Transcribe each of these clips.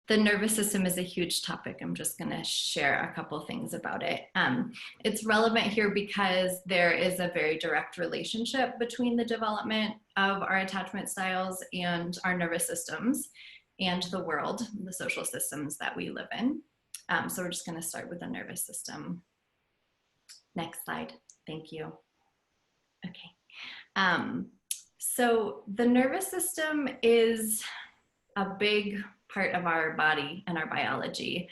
The nervous system is a huge topic. I'm just going to share a couple things about it. It's relevant here because there is a very direct relationship between the development of our attachment styles and our nervous systems and the world, the social systems that we live in. So we're just going to start with the nervous system. Next slide. Thank you. Okay. So the nervous system is a big part of our body and our biology.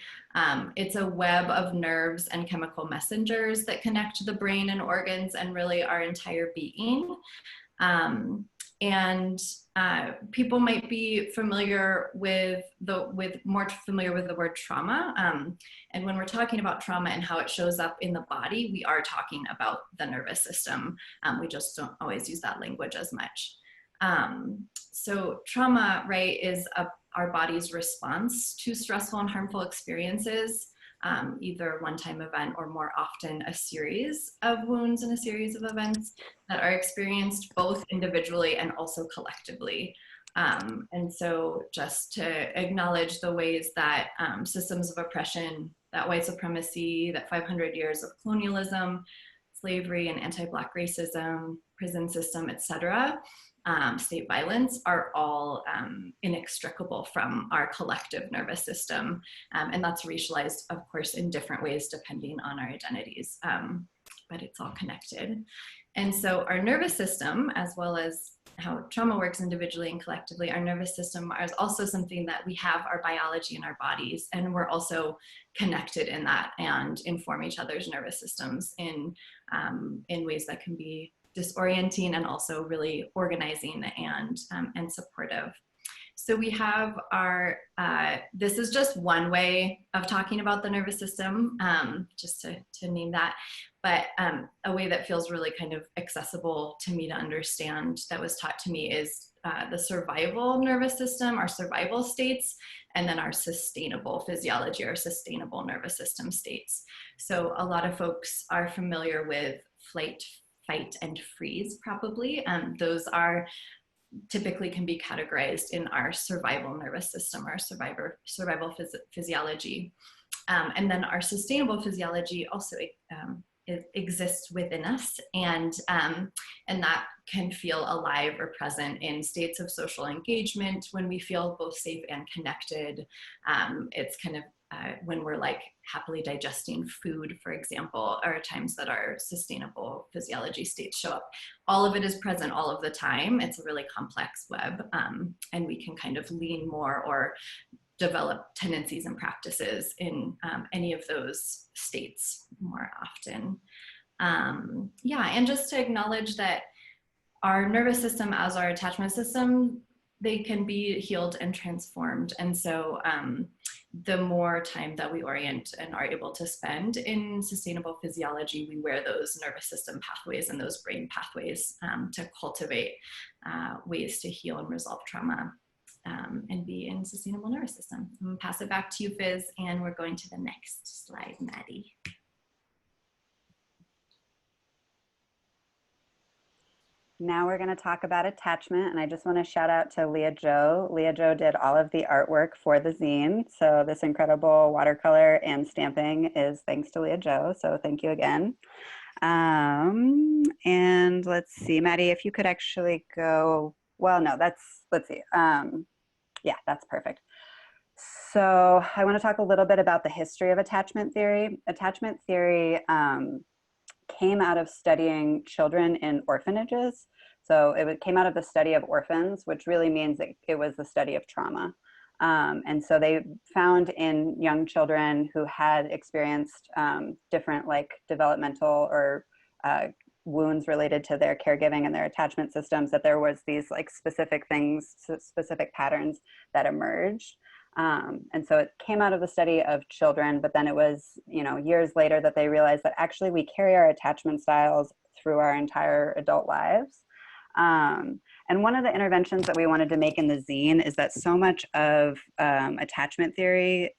It's a web of nerves and chemical messengers that connect the brain and organs and really our entire being. People might be familiar with more familiar with the word trauma. And when we're talking about trauma and how it shows up in the body, we are talking about the nervous system. We just don't always use that language as much. So trauma, right, is our body's response to stressful and harmful experiences, either a one-time event or more often a series of wounds and a series of events that are experienced both individually and also collectively. And so just to acknowledge the ways that systems of oppression, that white supremacy, that 500 years of colonialism, slavery and anti-Black racism, prison system, etc., state violence are all inextricable from our collective nervous system. And that's racialized, of course, in different ways depending on our identities, but it's all connected. And so our nervous system, as well as how trauma works individually and collectively, our nervous system is also something that we have our biology in our bodies, and we're also connected in that and inform each other's nervous systems in ways that can be disorienting and also really organizing and supportive. So we have our, this is just one way of talking about the nervous system, just to name that, but a way that feels really kind of accessible to me to understand that was taught to me is the survival nervous system, our survival states, and then our sustainable physiology, our sustainable nervous system states. So a lot of folks are familiar with flight, fight, and freeze probably. Those are typically can be categorized in our survival nervous system, our survival physiology. And then our sustainable physiology also exists within us, and that can feel alive or present in states of social engagement when we feel both safe and connected. It's kind of when we're like happily digesting food, for example, are times that our sustainable physiology states show up. All of it is present all of the time. It's a really complex web, and we can kind of lean more or develop tendencies and practices in any of those states more often. Yeah, and just to acknowledge that our nervous system as our attachment system, they can be healed and transformed. And so the more time that we orient and are able to spend in sustainable physiology, we wear those nervous system pathways and those brain pathways to cultivate ways to heal and resolve trauma and be in sustainable nervous system. I'm gonna pass it back to you, Fizz, and we're going to the next slide, Maddie. Now we're going to talk about attachment, and I just want to shout out to Leah Jo. Leah Jo did all of the artwork for the zine, so this incredible watercolor and stamping is thanks to Leah Jo, so thank you again. And let's see, Maddie, if you could actually go, well, no, let's see. Yeah, that's perfect. So I want to talk a little bit about the history of attachment theory. Attachment theory came out of studying children in orphanages. So it came out of the study of orphans, which really means that it was the study of trauma. And so they found in young children who had experienced different like developmental or wounds related to their caregiving and their attachment systems, that there was these like specific things, specific patterns that emerged. And so it came out of the study of children, but then it was, you know, years later that they realized that actually we carry our attachment styles through our entire adult lives. And one of the interventions that we wanted to make in the zine is that so much of attachment theory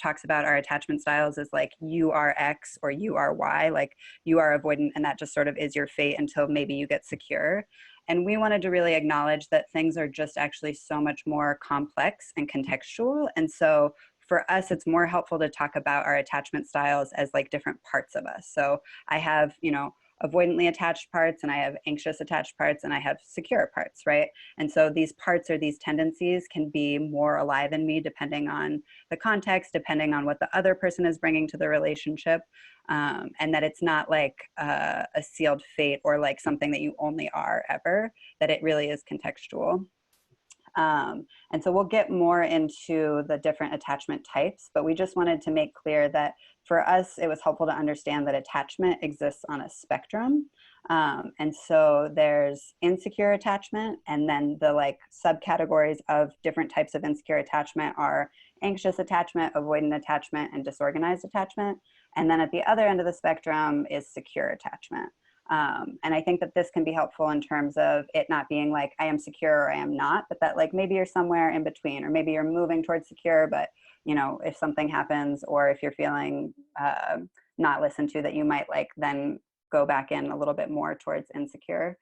talks about our attachment styles as like you are X or you are Y, like you are avoidant and that just sort of is your fate until maybe you get secure. And we wanted to really acknowledge that things are just actually so much more complex and contextual. And so for us, it's more helpful to talk about our attachment styles as like different parts of us. So I have, you know, avoidantly attached parts, and I have anxious attached parts, and I have secure parts, right? And so these parts or these tendencies can be more alive in me depending on the context, depending on what the other person is bringing to the relationship, and that it's not like a sealed fate or like something that you only are ever, that it really is contextual. And so we'll get more into the different attachment types, but we just wanted to make clear that for us, it was helpful to understand that attachment exists on a spectrum. And so there's insecure attachment, and then the like subcategories of different types of insecure attachment are anxious attachment, avoidant attachment, and disorganized attachment. And then at the other end of the spectrum is secure attachment. And I think that this can be helpful in terms of it not being like I am secure or I am not, but that like maybe you're somewhere in between, or maybe you're moving towards secure, but you know, if something happens or if you're feeling not listened to, that you might like then go back in a little bit more towards insecure.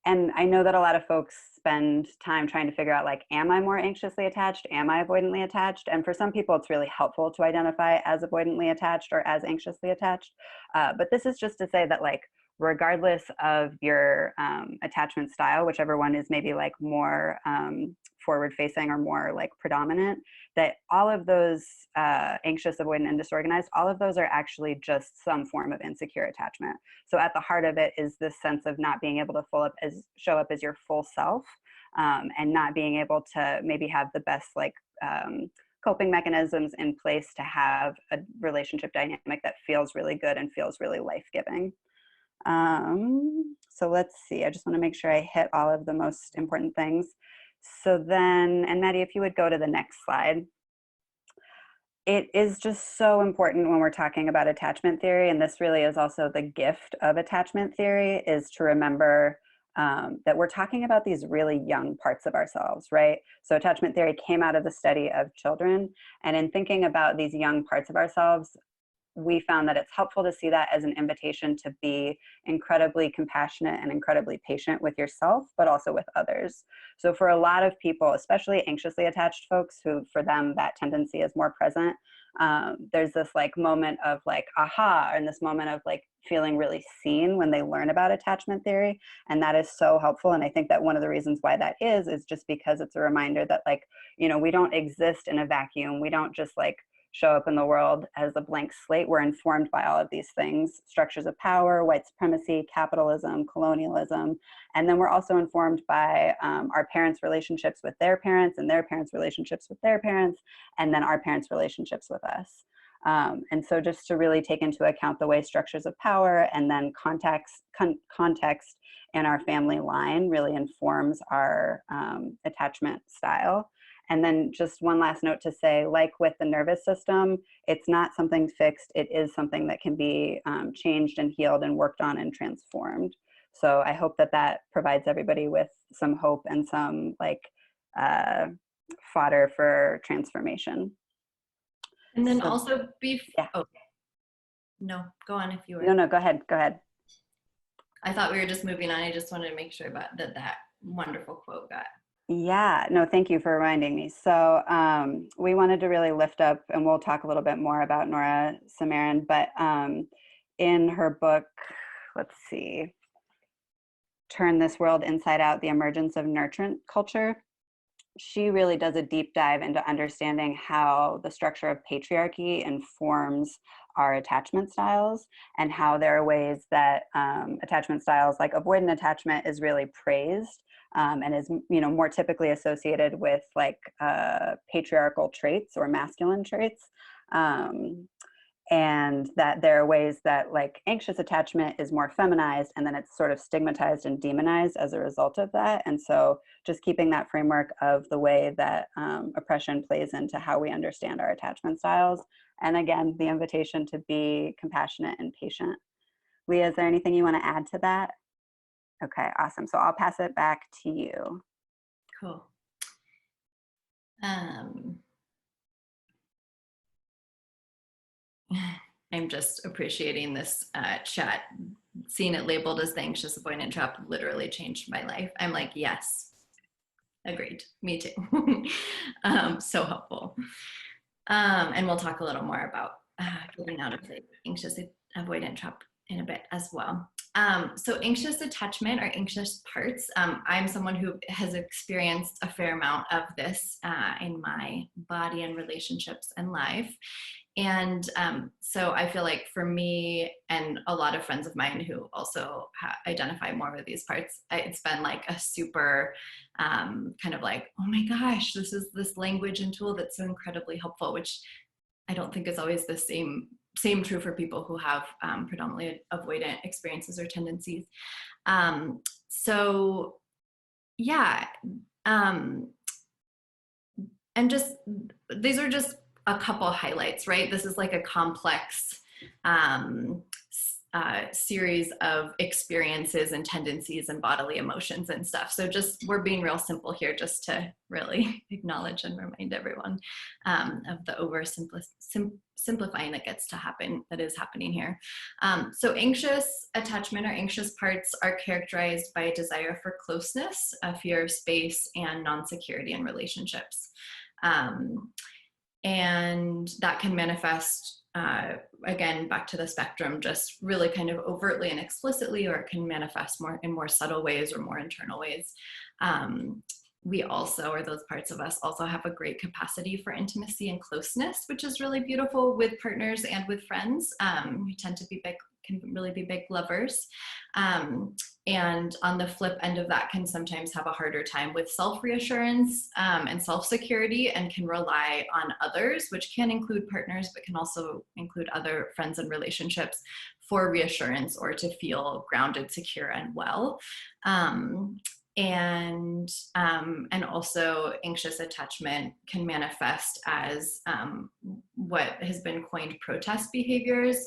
And I know that a lot of folks spend time trying to figure out like, am I more anxiously attached? Am I avoidantly attached? And for some people, it's really helpful to identify as avoidantly attached or as anxiously attached. But this is just to say that like, regardless of your attachment style, whichever one is maybe like more forward facing or more like predominant, that all of those anxious, avoidant, and disorganized, all of those are actually just some form of insecure attachment. So at the heart of it is this sense of not being able to show up as your full self, and not being able to maybe have the best like coping mechanisms in place to have a relationship dynamic that feels really good and feels really life-giving. So let's see, I just want to make sure I hit all of the most important things. So then, and Maddie, if you would go to the next slide. It is just so important when we're talking about attachment theory, and this really is also the gift of attachment theory, is to remember that we're talking about these really young parts of ourselves, right? So attachment theory came out of the study of children, and in thinking about these young parts of ourselves, we found that it's helpful to see that as an invitation to be incredibly compassionate and incredibly patient with yourself, but also with others. So for a lot of people, especially anxiously attached folks who for them that tendency is more present, there's this like moment of like, aha, and this moment of like feeling really seen when they learn about attachment theory. And that is so helpful. And I think that one of the reasons why that is just because it's a reminder that like, you know, we don't exist in a vacuum. We don't just like show up in the world as a blank slate. We're informed by all of these things: structures of power, white supremacy, capitalism, colonialism. And then we're also informed by our parents' relationships with their parents, and their parents' relationships with their parents, and then our parents' relationships with us. And so just to really take into account the way structures of power and then context in our family line really informs our attachment style. And then just one last note to say, like with the nervous system, it's not something fixed. It is something that can be changed and healed and worked on and transformed. So I hope that that provides everybody with some hope and some like fodder for transformation. And then So, also yeah. Oh, no, go on if you were. No, go ahead. Go ahead. I thought we were just moving on. I just wanted to make sure about that wonderful quote got. Yeah, no, thank you for reminding me. So we wanted to really lift up, and we'll talk a little bit more about Nora Samarin, but in her book, let's see, Turn This World Inside Out, The Emergence of Nurturant Culture, she really does a deep dive into understanding how the structure of patriarchy informs our attachment styles, and how there are ways that attachment styles like avoidant attachment is really praised and is, you know, more typically associated with like patriarchal traits or masculine traits. And that there are ways that like anxious attachment is more feminized, and then it's sort of stigmatized and demonized as a result of that. And so just keeping that framework of the way that oppression plays into how we understand our attachment styles. And again, the invitation to be compassionate and patient. Leah, is there anything you want to add to that? Okay, awesome. So I'll pass it back to you. Cool. I'm just appreciating this chat seeing it labeled as the anxious avoidant trap literally changed my life. I'm like, yes, agreed. Me too. So helpful. And we'll talk a little more about getting out of the anxious avoidant trap in a bit as well. So anxious attachment or anxious parts, I'm someone who has experienced a fair amount of this in my body and relationships and life. And so I feel like for me and a lot of friends of mine who also identify more with these parts, it's been like a super kind of like, oh my gosh, this is this language and tool that's so incredibly helpful, which I don't think is always the same true for people who have predominantly avoidant experiences or tendencies. So yeah, and just these are just a couple highlights, right? This is like a complex series of experiences and tendencies and bodily emotions and stuff. So just we're being real simple here just to really acknowledge and remind everyone of the simplifying that is happening here. So anxious attachment or anxious parts are characterized by a desire for closeness, a fear of space, and non-security in relationships. And that can manifest again, back to the spectrum, just really kind of overtly and explicitly, or it can manifest more in more subtle ways or more internal ways. We also, or those parts of us also have a great capacity for intimacy and closeness, which is really beautiful with partners and with friends. We tend to can really be big lovers. And on the flip end of that can sometimes have a harder time with self-reassurance and self-security, and can rely on others, which can include partners, but can also include other friends and relationships for reassurance or to feel grounded, secure, and well. And also anxious attachment can manifest as what has been coined protest behaviors,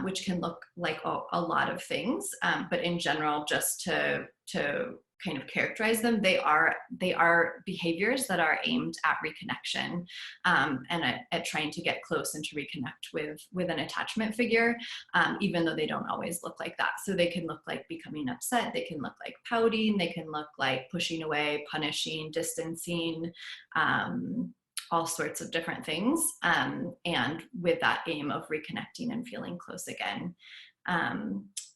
which can look like a lot of things, but in general, just to kind of characterize them, they are behaviors that are aimed at reconnection and at trying to get close and to reconnect with an attachment figure, even though they don't always look like that. So they can look like becoming upset, they can look like pouting, they can look like pushing away, punishing, distancing, all sorts of different things, and with that aim of reconnecting and feeling close again.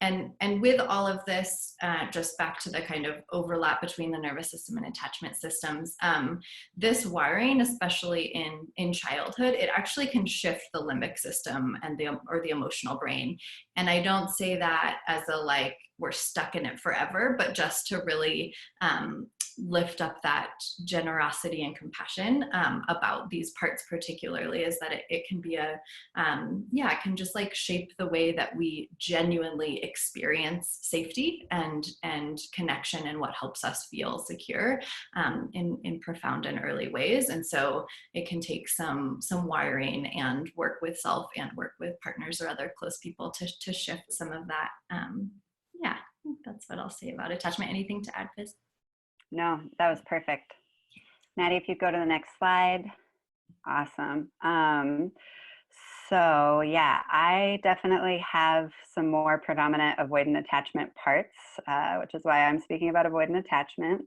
And with all of this, just back to the kind of overlap between the nervous system and attachment systems, this wiring, especially in childhood, it actually can shift the limbic system and the emotional brain. And I don't say that as a like we're stuck in it forever, but just to really lift up that generosity and compassion about these parts particularly, is that it can be it can just like shape the way that we genuinely experience safety and connection, and what helps us feel secure in profound and early ways. And so it can take some wiring and work with self and work with partners or other close people to shift some of that. I think that's what I'll say about attachment. Anything to add, Fizz? No, that was perfect. Maddie, if you go to the next slide. Awesome. So yeah, I definitely have some more predominant avoidant attachment parts, which is why I'm speaking about avoidant attachment.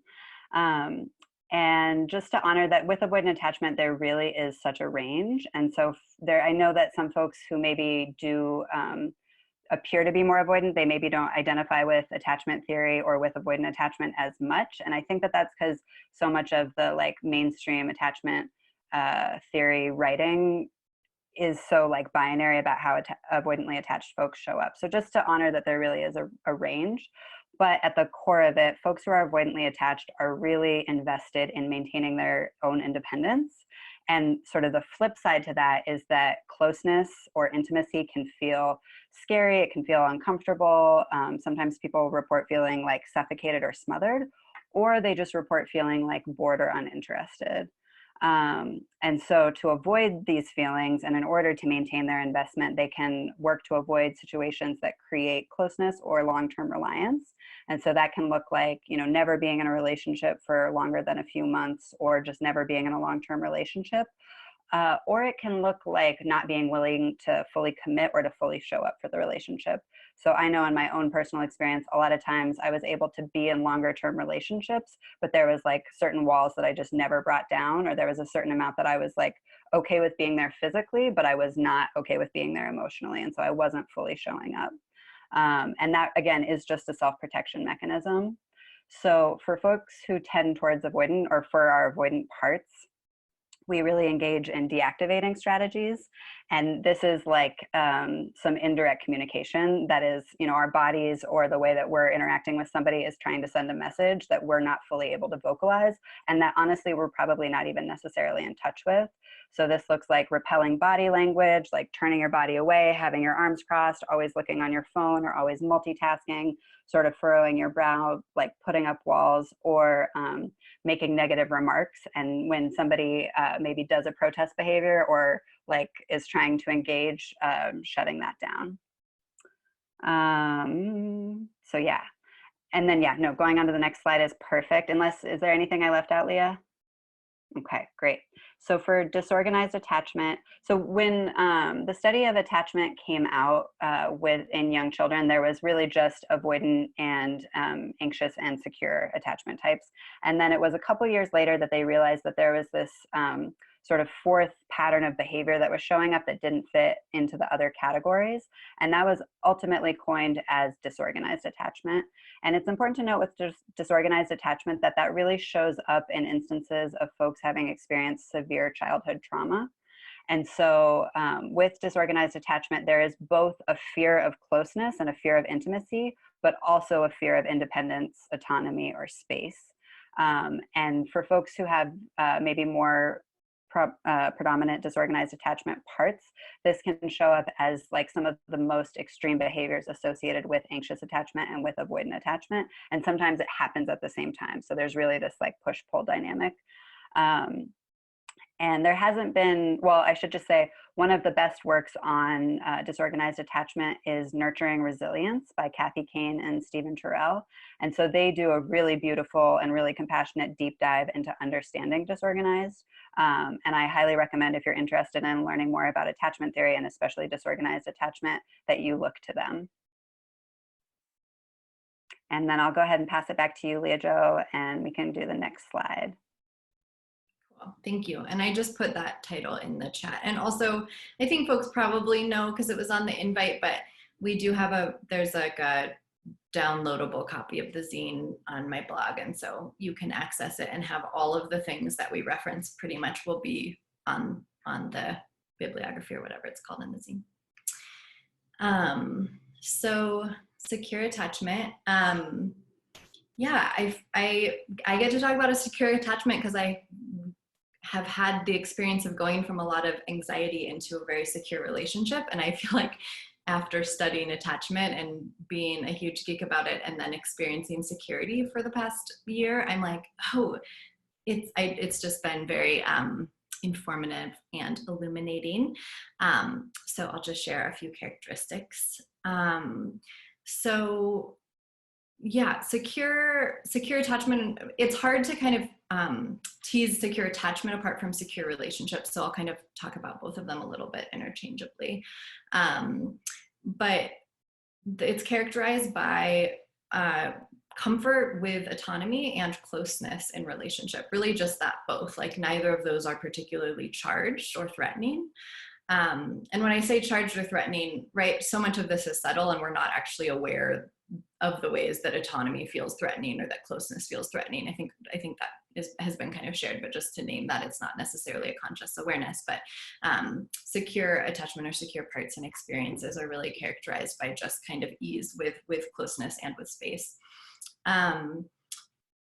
And just to honor that with avoidant attachment, there really is such a range. And so I know that some folks who maybe do appear to be more avoidant, they maybe don't identify with attachment theory or with avoidant attachment as much. And I think that that's because so much of the like mainstream attachment theory writing is so like binary about how avoidantly attached folks show up. So just to honor that there really is a range, but at the core of it, folks who are avoidantly attached are really invested in maintaining their own independence. And sort of the flip side to that is that closeness or intimacy can feel scary, it can feel uncomfortable. Sometimes people report feeling like suffocated or smothered, or they just report feeling like bored or uninterested. And so to avoid these feelings, and in order to maintain their investment, they can work to avoid situations that create closeness or long-term reliance. And so that can look like, never being in a relationship for longer than a few months, or just never being in a long-term relationship. or it can look like not being willing to fully commit or to fully show up for the relationship. So I know in my own personal experience, a lot of times I was able to be in longer term relationships, but there was like certain walls that I just never brought down, or there was a certain amount that I was like okay with being there physically, but I was not okay with being there emotionally. And so I wasn't fully showing up. And that, again, is just a self-protection mechanism. So for folks who tend towards avoidant, or for our avoidant parts, we really engage in deactivating strategies. And this is like some indirect communication that is, our bodies or the way that we're interacting with somebody is trying to send a message that we're not fully able to vocalize, and that honestly, we're probably not even necessarily in touch with. So this looks like repelling body language, like turning your body away, having your arms crossed, always looking on your phone, or always multitasking, sort of furrowing your brow, like putting up walls, or making negative remarks. And when somebody maybe does a protest behavior or like is trying to engage, shutting that down. So yeah. And then, yeah, no, going on to the next slide is perfect. Is there anything I left out, Leah? Okay, great. So for disorganized attachment, so when the study of attachment came out in young children, there was really just avoidant and anxious and secure attachment types. And then it was a couple years later that they realized that there was this sort of fourth pattern of behavior that was showing up that didn't fit into the other categories. And that was ultimately coined as disorganized attachment. And it's important to note with disorganized attachment that really shows up in instances of folks having experienced severe childhood trauma. And so with disorganized attachment, there is both a fear of closeness and a fear of intimacy, but also a fear of independence, autonomy, or space. And for folks who have maybe more predominant disorganized attachment parts, this can show up as like some of the most extreme behaviors associated with anxious attachment and with avoidant attachment. And sometimes it happens at the same time. So there's really this like push-pull dynamic. And there hasn't been, well, I should just say, one of the best works on disorganized attachment is Nurturing Resilience by Kathy Kane and Stephen Terrell. And so they do a really beautiful and really compassionate deep dive into understanding disorganized. And I highly recommend, if you're interested in learning more about attachment theory and especially disorganized attachment, that you look to them. And then I'll go ahead and pass it back to you, Leah Jo, and we can do the next slide. Thank you. And I just put that title in the chat. And also, I think folks probably know because it was on the invite, but we do have there's like a downloadable copy of the zine on my blog. And so you can access it and have all of the things that we reference pretty much will be on the bibliography or whatever it's called in the zine. So secure attachment. Yeah, I get to talk about a secure attachment because I have had the experience of going from a lot of anxiety into a very secure relationship. And I feel like after studying attachment and being a huge geek about it and then experiencing security for the past year, I'm like, oh, it's just been very informative and illuminating. So I'll just share a few characteristics. So yeah, secure attachment, it's hard to kind of tease secure attachment apart from secure relationships. So I'll kind of talk about both of them a little bit interchangeably. But it's characterized by comfort with autonomy and closeness in relationship, really just that both, like neither of those are particularly charged or threatening. And when I say charged or threatening, right, so much of this is subtle and we're not actually aware of the ways that autonomy feels threatening or that closeness feels threatening. I think that has been kind of shared, but just to name that, it's not necessarily a conscious awareness, but secure attachment or secure parts and experiences are really characterized by just kind of ease with closeness and with space.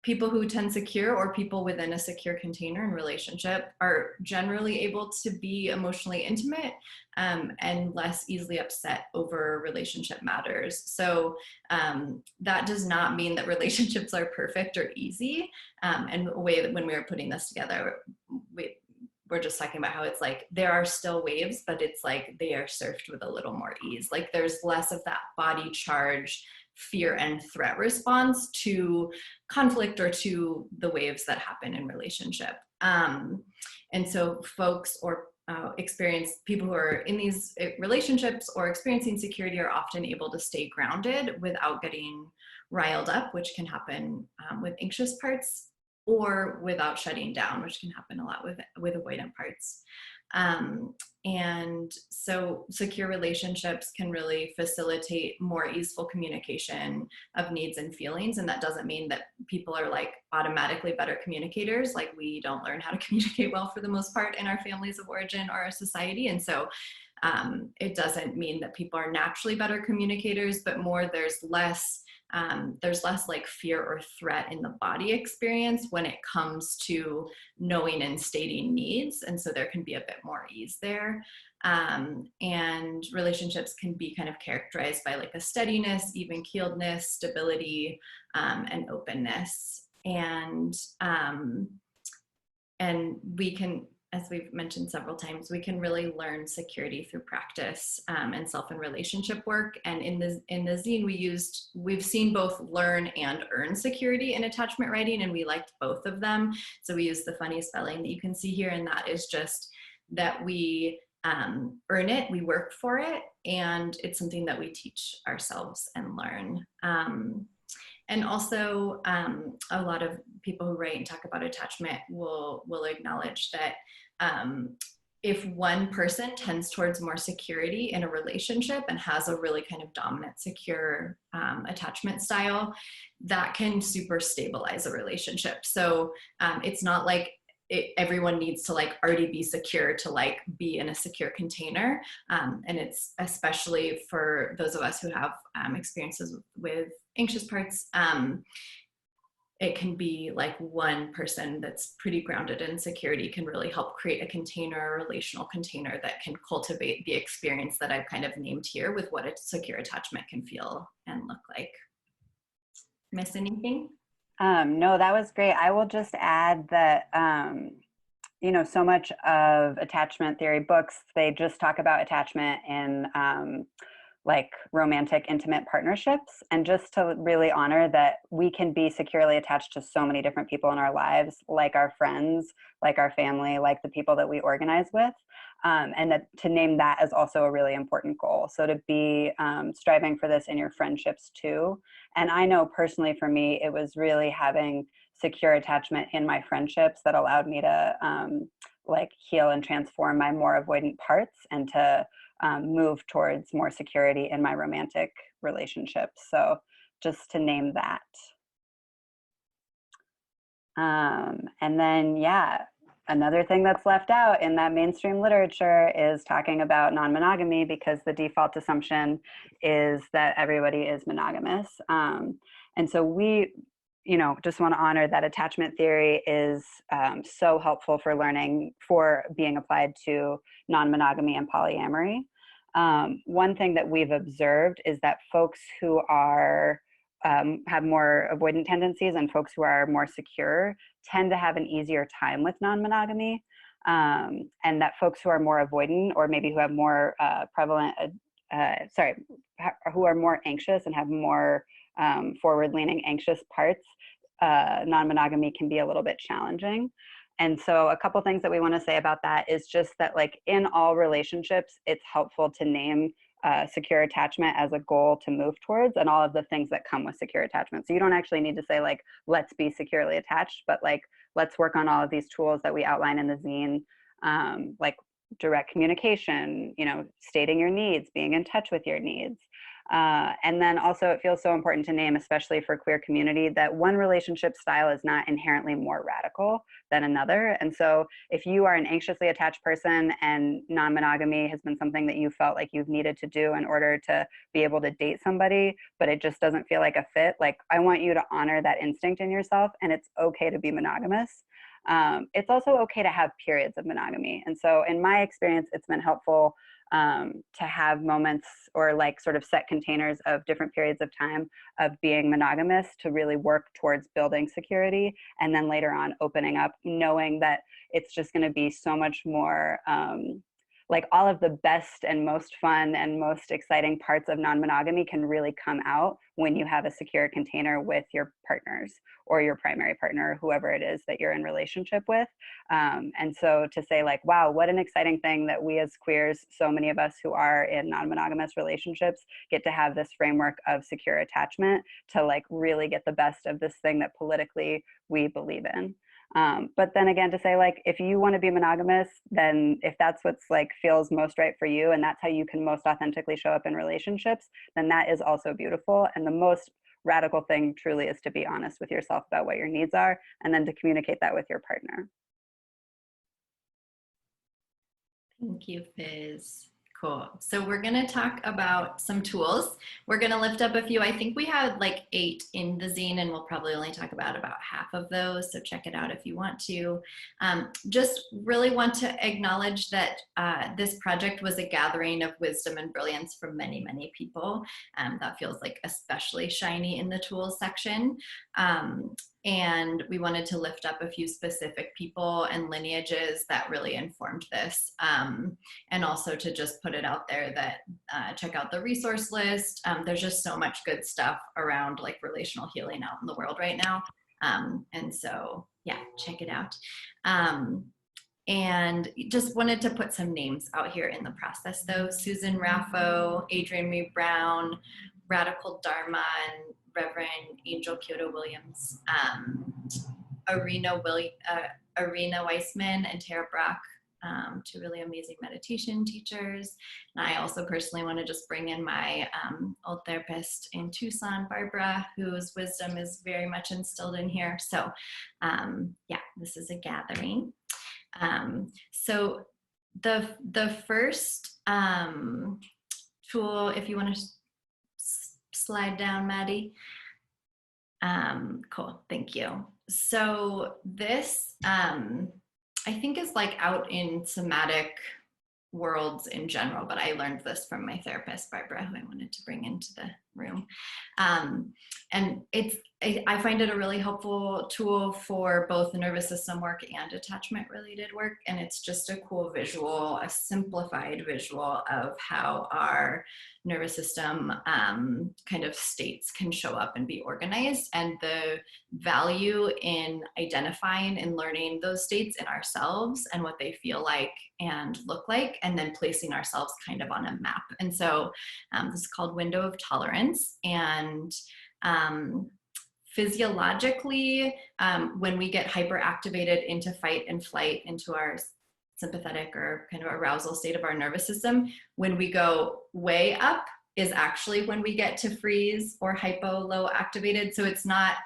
People who tend secure or people within a secure container and relationship are generally able to be emotionally intimate and less easily upset over relationship matters. So that does not mean that relationships are perfect or easy. And the way that when we were putting this together, we're just talking about how it's like there are still waves, but it's like they are surfed with a little more ease. Like there's less of that body charge, fear and threat response to conflict or to the waves that happen in relationship. And so folks or people who are in these relationships or experiencing security are often able to stay grounded without getting riled up, which can happen with anxious parts, or without shutting down, which can happen a lot with avoidant parts. And so secure relationships can really facilitate more easeful communication of needs and feelings. And that doesn't mean that people are like automatically better communicators. Like, we don't learn how to communicate well for the most part in our families of origin or our society. And so it doesn't mean that people are naturally better communicators, but more there's less like fear or threat in the body experience when it comes to knowing and stating needs. And so there can be a bit more ease there. And relationships can be kind of characterized by like a steadiness, even keeledness, stability, and openness. And we can, as we've mentioned several times, we can really learn security through practice and self and relationship work. And in the zine, we've seen both learn and earn security in attachment writing, and we liked both of them. So we use the funny spelling that you can see here, and that is just that we earn it, we work for it, and it's something that we teach ourselves and learn. And also, a lot of people who write and talk about attachment will acknowledge that if one person tends towards more security in a relationship and has a really kind of dominant, secure attachment style, that can super stabilize a relationship. So it's not like everyone needs to like already be secure to like be in a secure container. And it's especially for those of us who have experiences with anxious parts, it can be like one person that's pretty grounded in security can really help create a container, a relational container that can cultivate the experience that I've kind of named here with what a secure attachment can feel and look like. Miss anything? No, that was great. I will just add that, so much of attachment theory books, they just talk about attachment in like romantic, intimate partnerships, and just to really honor that we can be securely attached to so many different people in our lives, like our friends, like our family, like the people that we organize with. And that to name that as also a really important goal. So to be striving for this in your friendships too. And I know personally for me, it was really having secure attachment in my friendships that allowed me to like heal and transform my more avoidant parts and to move towards more security in my romantic relationships. So just to name that. And then, yeah, another thing that's left out in that mainstream literature is talking about non-monogamy, because the default assumption is that everybody is monogamous. And so we, just want to honor that attachment theory is so helpful for learning, for being applied to non-monogamy and polyamory. One thing that we've observed is that folks who are have more avoidant tendencies and folks who are more secure tend to have an easier time with non-monogamy, and that folks who are more avoidant, or maybe who have more who are more anxious and have more forward-leaning anxious parts, non-monogamy can be a little bit challenging. And so a couple things that we want to say about that is just that, like, in all relationships, it's helpful to name secure attachment as a goal to move towards, and all of the things that come with secure attachment. So you don't actually need to say like, let's be securely attached, but like, let's work on all of these tools that we outline in the zine, like direct communication, stating your needs, being in touch with your needs. And then also it feels so important to name, especially for queer community, that one relationship style is not inherently more radical than another. And so if you are an anxiously attached person and non-monogamy has been something that you felt like you've needed to do in order to be able to date somebody, but it just doesn't feel like a fit, like, I want you to honor that instinct in yourself, and it's okay to be monogamous. It's also okay to have periods of monogamy. And so in my experience, it's been helpful to have moments or like sort of set containers of different periods of time of being monogamous to really work towards building security, and then later on opening up, knowing that it's just going to be so much more like all of the best and most fun and most exciting parts of non-monogamy can really come out when you have a secure container with your partners or your primary partner, whoever it is that you're in relationship with. And so to say like, wow, what an exciting thing that we as queers, so many of us who are in non-monogamous relationships, get to have this framework of secure attachment to like really get the best of this thing that politically we believe in. But then again, to say like, if you want to be monogamous, then if that's what's like feels most right for you, and that's how you can most authentically show up in relationships, then that is also beautiful. And the most radical thing truly is to be honest with yourself about what your needs are, and then to communicate that with your partner. Thank you, Fizz. Cool. So we're going to talk about some tools. We're going to lift up a few. I think we had like 8 in the zine, and we'll probably only talk about half of those. So check it out if you want to. Just really want to acknowledge that this project was a gathering of wisdom and brilliance from many, many people. That feels like especially shiny in the tools section. And we wanted to lift up a few specific people and lineages that really informed this. And also to just put it out there that check out the resource list. There's just so much good stuff around like relational healing out in the world right now. And so, yeah, check it out. And just wanted to put some names out here in the process though. Susan Raffo, Adrienne Marie Brown, Radical Dharma, and Reverend Angel Kyoto Williams, Arena Weissman, and Tara Brock, 2 really amazing meditation teachers. And I also personally want to just bring in my old therapist in Tucson, Barbara, whose wisdom is very much instilled in here. So yeah, this is a gathering. So the first tool, if you want to slide down, Maddie. Cool, thank you. So this, I think is like out in somatic worlds in general, but I learned this from my therapist, Barbara, who I wanted to bring into the room. And I find it a really helpful tool for both the nervous system work and attachment related work. And it's just a cool visual, a simplified visual of how our nervous system kind of states can show up and be organized, and the value in identifying and learning those states in ourselves and what they feel like and look like, and then placing ourselves kind of on a map. And so this is called Window of Tolerance. And physiologically, when we get hyperactivated into fight and flight, into our sympathetic or kind of arousal state of our nervous system, when we go way up is actually when we get to freeze or hypo low activated. So it's not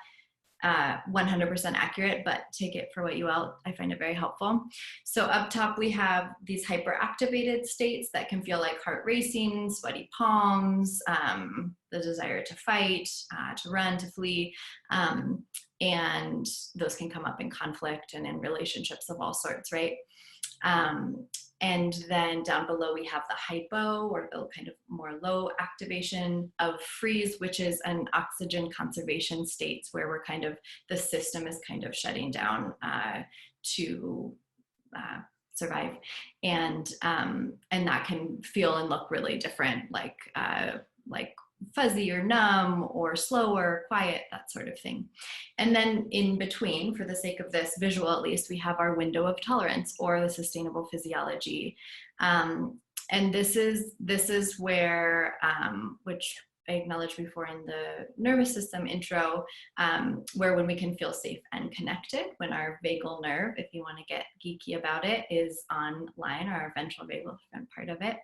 100% accurate, but take it for what you will. I find it very helpful. So up top, we have these hyperactivated states that can feel like heart racing, sweaty palms, the desire to fight, to run, to flee. And those can come up in conflict and in relationships of all sorts, right? And then down below, we have the hypo, or the kind of more low activation of freeze, which is an oxygen conservation states where we're kind of, the system is kind of shutting down to survive. And that can feel and look really different, like fuzzy or numb or slow or quiet, that sort of thing. And then in between, for the sake of this visual at least, we have our window of tolerance, or the sustainable physiology. And this is where, which I acknowledged before in the nervous system intro, where when we can feel safe and connected, when our vagal nerve, if you want to get geeky about it, is online, or our ventral vagal part of it.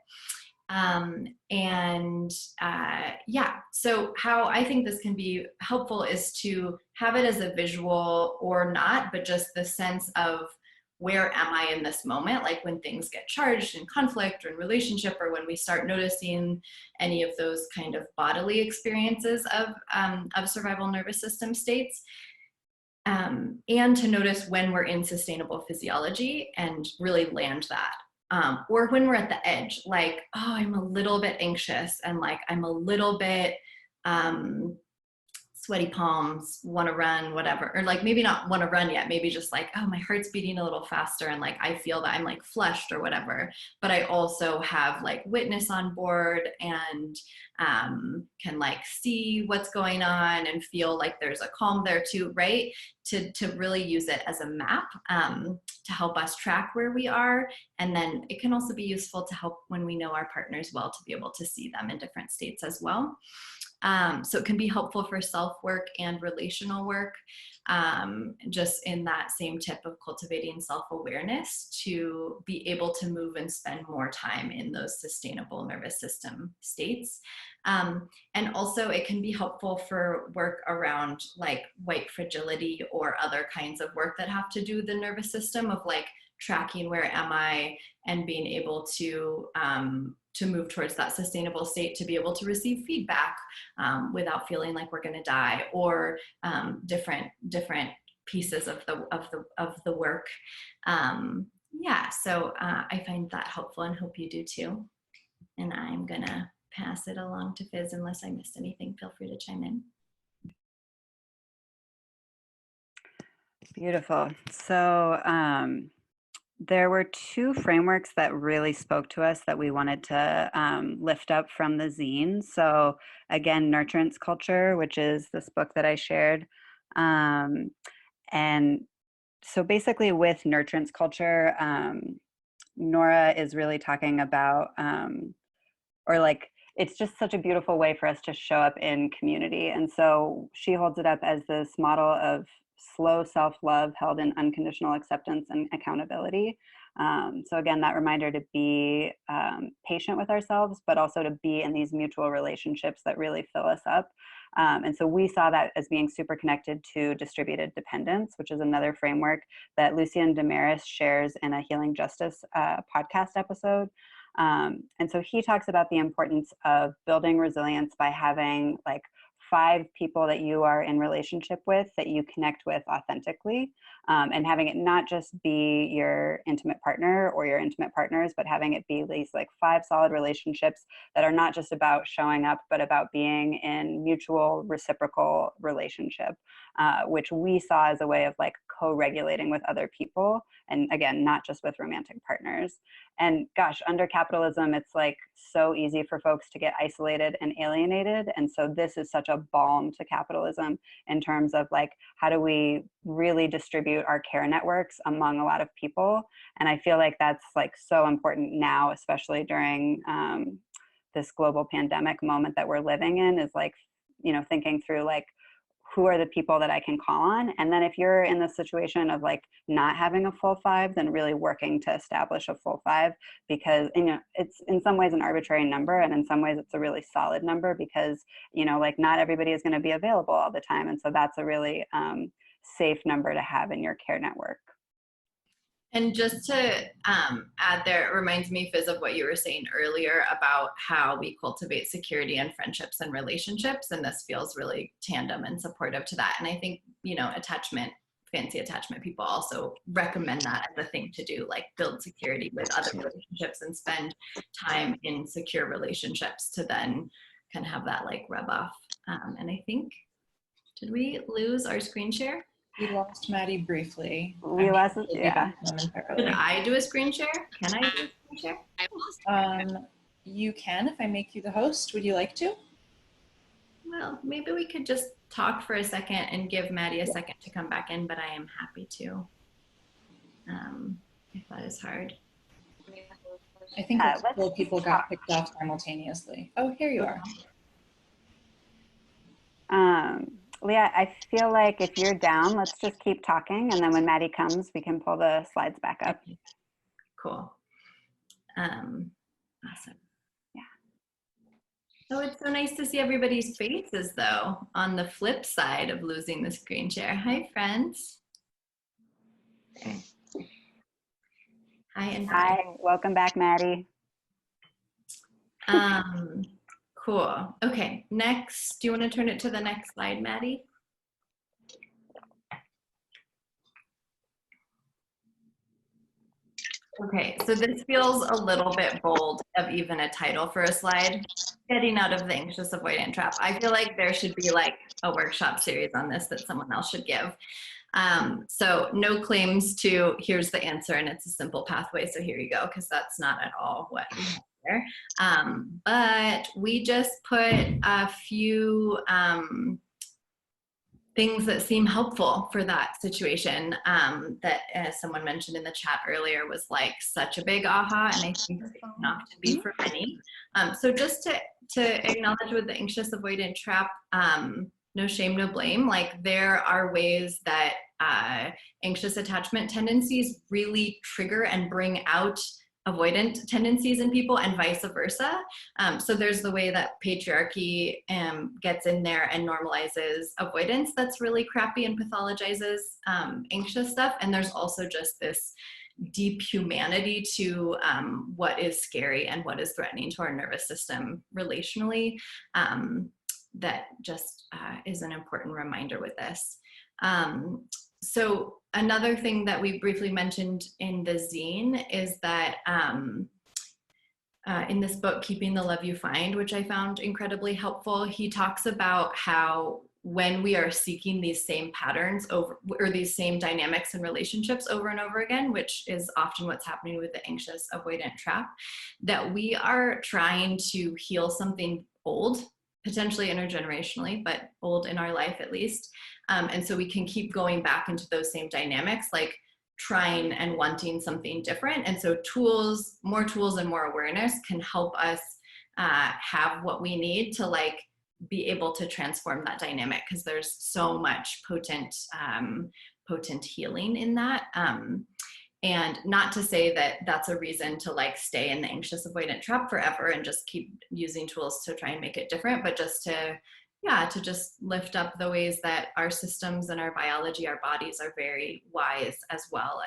Yeah, so how I think this can be helpful is to have it as a visual or not, but just the sense of, where am I in this moment? Like when things get charged in conflict or in relationship, or when we start noticing any of those kind of bodily experiences of survival nervous system states. And to notice when we're in sustainable physiology and really land that. Or when we're at the edge, like, oh, I'm a little bit anxious, and like I'm a little bit sweaty palms, want to run, whatever, or like maybe not want to run yet, maybe just like, oh, my heart's beating a little faster and like I feel that I'm like flushed or whatever, but I also have like witness on board and can like see what's going on and feel like there's a calm there too, right? To really use it as a map to help us track where we are. And then it can also be useful to help when we know our partners well, to be able to see them in different states as well. So it can be helpful for self-work and relational work, just in that same tip of cultivating self-awareness to be able to move and spend more time in those sustainable nervous system states. And also it can be helpful for work around like white fragility or other kinds of work that have to do with the nervous system, of like tracking where am I and being able to move towards that sustainable state, to be able to receive feedback without feeling like we're going to die, or different pieces of the work. Yeah, so I find that helpful and hope you do too. And I'm gonna pass it along to Fizz. Unless I missed anything, feel free to chime in. Beautiful. So there were two frameworks that really spoke to us that we wanted to lift up from the zine. So again, nurturance culture, which is this book that I shared. And so basically with nurturance culture, Nora is really talking about, or like, it's just such a beautiful way for us to show up in community. And so she holds it up as this model of slow self-love held in unconditional acceptance and accountability. So again, that reminder to be patient with ourselves, but also to be in these mutual relationships that really fill us up. And so we saw that as being super connected to distributed dependence, which is another framework that Lucien Damaris shares in a Healing Justice podcast episode. And so he talks about the importance of building resilience by having like 5 people that you are in relationship with that you connect with authentically, and having it not just be your intimate partner or your intimate partners, but having it be these like 5 solid relationships that are not just about showing up, but about being in mutual reciprocal relationship, which we saw as a way of like co-regulating with other people. And again, not just with romantic partners. And gosh, under capitalism, it's like so easy for folks to get isolated and alienated. And so this is such a balm to capitalism in terms of like, how do we really distribute our care networks among a lot of people? And I feel like that's like so important now, especially during this global pandemic moment that we're living in, is like, you know, thinking through like, who are the people that I can call on? And then if you're in the situation of like not having a full 5, then really working to establish a full 5, because, you know, it's in some ways an arbitrary number, and in some ways it's a really solid number, because, you know, like not everybody is going to be available all the time. And so that's a really safe number to have in your care network. And just to add there, it reminds me, Fizz, of what you were saying earlier about how we cultivate security in friendships and relationships. And this feels really tandem and supportive to that. And I think, you know, fancy attachment people also recommend that as a thing to do, like build security with other relationships and spend time in secure relationships to then kind of have that like rub off. And I think, did we lose our screen share? We lost Maddie briefly. We lost it, yeah. Did I do a screen share? Can I do a screen share? You can if I make you the host. Would you like to? Well, maybe we could just talk for a second and give Maddie a second to come back in, but I am happy to, if that is hard. I think a couple of people got picked off simultaneously. Oh, here you are. Leah, I feel like if you're down, let's just keep talking. And then when Maddie comes, we can pull the slides back up. Cool. Awesome. Yeah. Oh, it's so nice to see everybody's faces, though, on the flip side of losing the screen share. Hi, friends. Okay. Hi, and hi. Welcome back, Maddie. Cool. Okay, next, do you want to turn it to the next slide, Maddie? Okay, so this feels a little bit bold of even a title for a slide. getting out of the anxious avoidant trap. I feel like there should be like a workshop series on this that someone else should give. So no claims to here's the answer and it's a simple pathway, so here you go, because that's not at all what we have there. But we just put a few things that seem helpful for that situation, that, as someone mentioned in the chat earlier, was like such a big aha, and I think it can often be for many. So just to acknowledge with the anxious avoidant trap, no shame, no blame. Like there are ways that anxious attachment tendencies really trigger and bring out avoidant tendencies in people, and vice versa. So there's the way that patriarchy gets in there and normalizes avoidance that's really crappy and pathologizes anxious stuff. And there's also just this deep humanity to what is scary and what is threatening to our nervous system relationally, that just is an important reminder with this. So another thing that we briefly mentioned in the zine is that in this book, Keeping the Love You Find, which I found incredibly helpful, he talks about how when we are seeking these same patterns over, or these same dynamics and relationships over and over again, which is often what's happening with the anxious avoidant trap, that we are trying to heal something old, potentially intergenerationally, but old in our life at least. And so we can keep going back into those same dynamics, like trying and wanting something different. And so more tools and more awareness can help us have what we need to like be able to transform that dynamic, because there's so much potent healing in that. And not to say that that's a reason to like stay in the anxious avoidant trap forever and just keep using tools to try and make it different, but just to just lift up the ways that our systems and our biology, our bodies are very wise as well,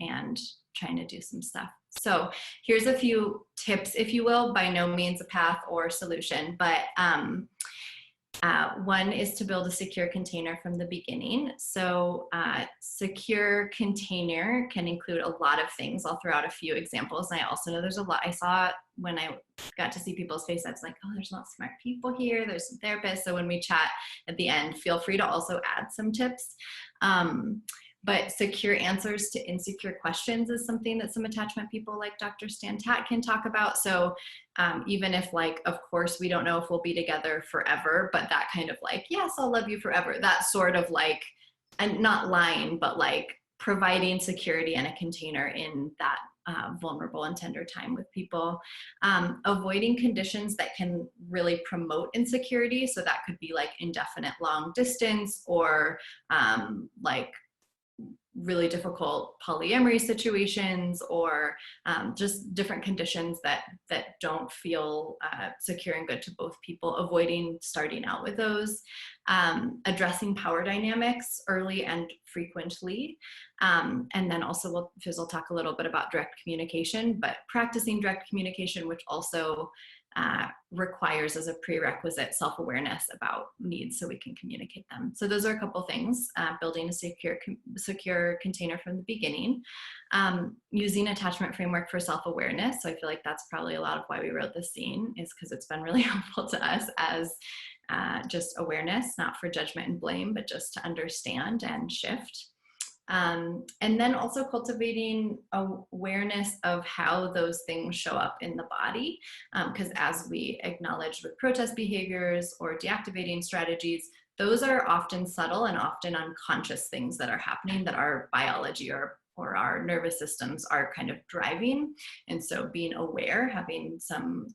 and trying to do some stuff. So here's a few tips, if you will, by no means a path or solution, but one is to build a secure container from the beginning. So secure container can include a lot of things. I'll throw out a few examples. And I also know there's a lot. I saw when I got to see people's faces, I was like, oh, there's a lot of smart people here. There's some therapists. So when we chat at the end, feel free to also add some tips. But secure answers to insecure questions is something that some attachment people like Dr. Stan Tat can talk about. So even if like, of course, we don't know if we'll be together forever, but that kind of like, yes, I'll love you forever. That sort of like, and not lying, but like providing security and a container in that vulnerable and tender time with people. Avoiding conditions that can really promote insecurity. So that could be like indefinite long distance, or like really difficult polyamory situations, or just different conditions that don't feel secure and good to both people. Avoiding starting out with those. Addressing power dynamics early and frequently. And then also Fizz will talk a little bit about direct communication, but practicing direct communication, which also requires as a prerequisite self-awareness about needs so we can communicate them. So those are a couple things. Building a secure container from the beginning. Using attachment framework for self-awareness. So I feel like that's probably a lot of why we wrote this scene, is because it's been really helpful to us as just awareness, not for judgment and blame, but just to understand and shift. And then also cultivating awareness of how those things show up in the body. Because as we acknowledged with protest behaviors or deactivating strategies, those are often subtle and often unconscious things that are happening that our biology or our nervous systems are kind of driving. And so being aware, having some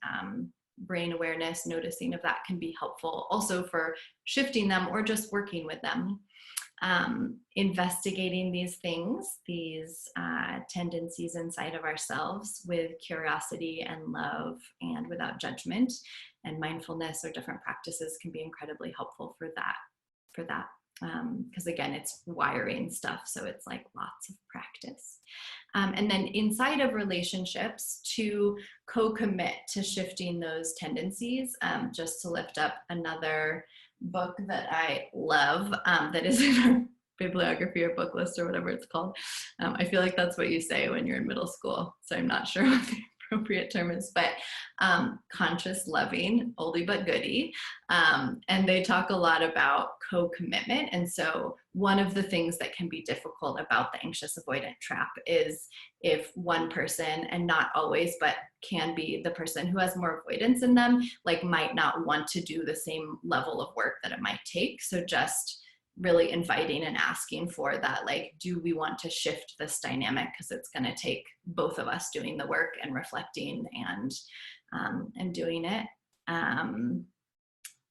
brain awareness, noticing of that can be helpful also for shifting them or just working with them. Investigating these things, these tendencies inside of ourselves with curiosity and love and without judgment, and mindfulness or different practices can be incredibly helpful for that. Because again, it's wiring stuff, so it's like lots of practice. And then inside of relationships, to co-commit to shifting those tendencies, just to lift up another book that I love, that is in our bibliography or book list or whatever it's called. I feel like that's what you say when you're in middle school, so I'm not sure what the appropriate term is, but conscious loving, oldie but goodie. And they talk a lot about co-commitment. And so one of the things that can be difficult about the anxious avoidant trap is if one person, and not always, but can be the person who has more avoidance in them, like might not want to do the same level of work that it might take. So just really inviting and asking for that, like, do we want to shift this dynamic? Because it's going to take both of us doing the work and reflecting and doing it.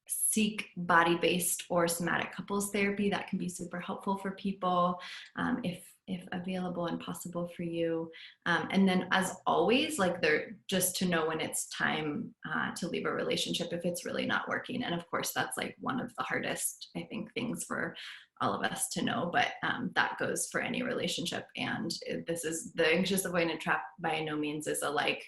Seek body-based or somatic couples therapy. That can be super helpful for people if available and possible for you. And then, as always, like, they're just to know when it's time to leave a relationship if it's really not working. And of course, that's like one of the hardest, I think, things for all of us to know, but that goes for any relationship. And this is the anxious avoidant trap. By no means is a like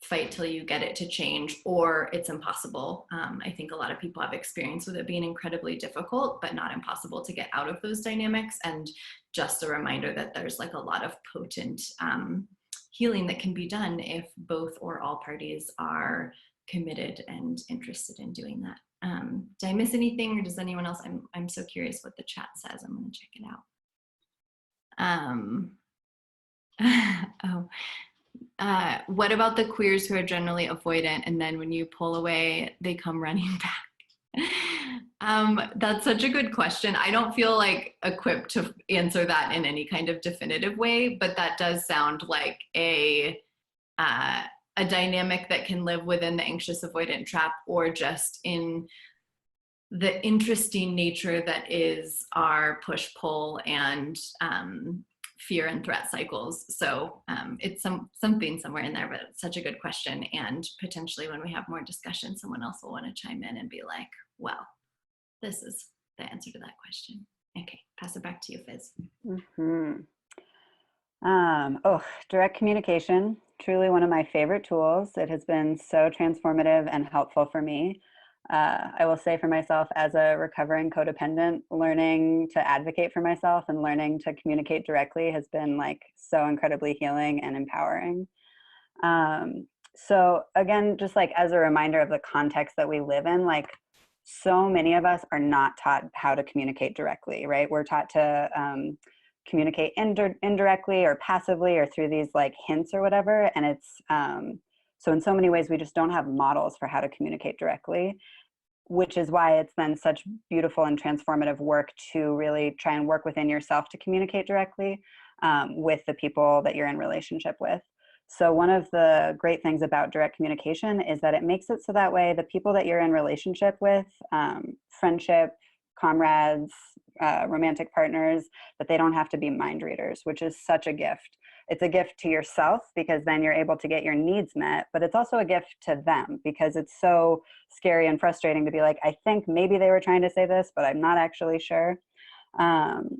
fight till you get it to change, or it's impossible. I think a lot of people have experience with it being incredibly difficult, but not impossible to get out of those dynamics. And just a reminder that there's like a lot of potent healing that can be done if both or all parties are committed and interested in doing that. Did I miss anything, or does anyone else? I'm so curious what the chat says. I'm going to check it out. What about the queers who are generally avoidant, and then when you pull away, they come running back? That's such a good question. I don't feel like equipped to answer that in any kind of definitive way, but that does sound like a dynamic that can live within the anxious avoidant trap, or just in the interesting nature that is our push-pull and fear and threat cycles. So it's something somewhere in there, but it's such a good question. And potentially when we have more discussion, someone else will want to chime in and be like, well, this is the answer to that question. Okay, pass it back to you, Fizz. Direct communication, truly one of my favorite tools. It has been so transformative and helpful for me. I will say for myself, as a recovering codependent, learning to advocate for myself and learning to communicate directly has been like so incredibly healing and empowering. So again, just like as a reminder of the context that we live in, like so many of us are not taught how to communicate directly, right? We're taught to communicate indirectly or passively or through these like hints or whatever. And it's, so in so many ways, we just don't have models for how to communicate directly, which is why it's been such beautiful and transformative work to really try and work within yourself to communicate directly with the people that you're in relationship with. So one of the great things about direct communication is that it makes it so that way the people that you're in relationship with, friendship, comrades, romantic partners, that they don't have to be mind readers, which is such a gift. It's a gift to yourself because then you're able to get your needs met, but it's also a gift to them because it's so scary and frustrating to be like, I think maybe they were trying to say this, but I'm not actually sure. And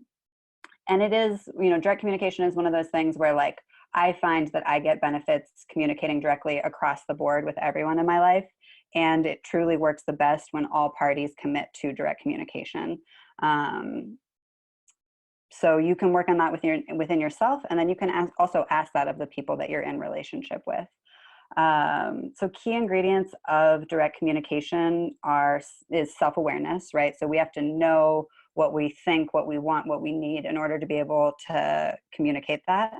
it is, you know, direct communication is one of those things where like, I find that I get benefits communicating directly across the board with everyone in my life. And it truly works the best when all parties commit to direct communication. So you can work on that within yourself, and then you can also ask that of the people that you're in relationship with. So key ingredients of direct communication is self-awareness, right? So we have to know what we think, what we want, what we need in order to be able to communicate that.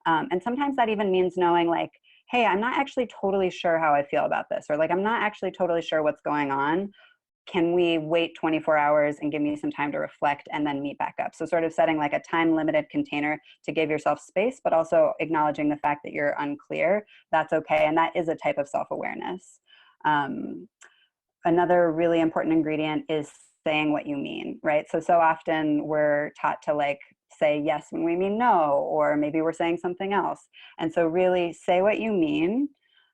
And sometimes that even means knowing like, hey, I'm not actually totally sure how I feel about this, or like, I'm not actually totally sure what's going on. Can we wait 24 hours and give me some time to reflect and then meet back up? So sort of setting like a time limited container to give yourself space, but also acknowledging the fact that you're unclear. That's okay. And that is a type of self-awareness. Another really important ingredient is saying what you mean, right? So often we're taught to like say yes when we mean no, or maybe we're saying something else. And so really say what you mean.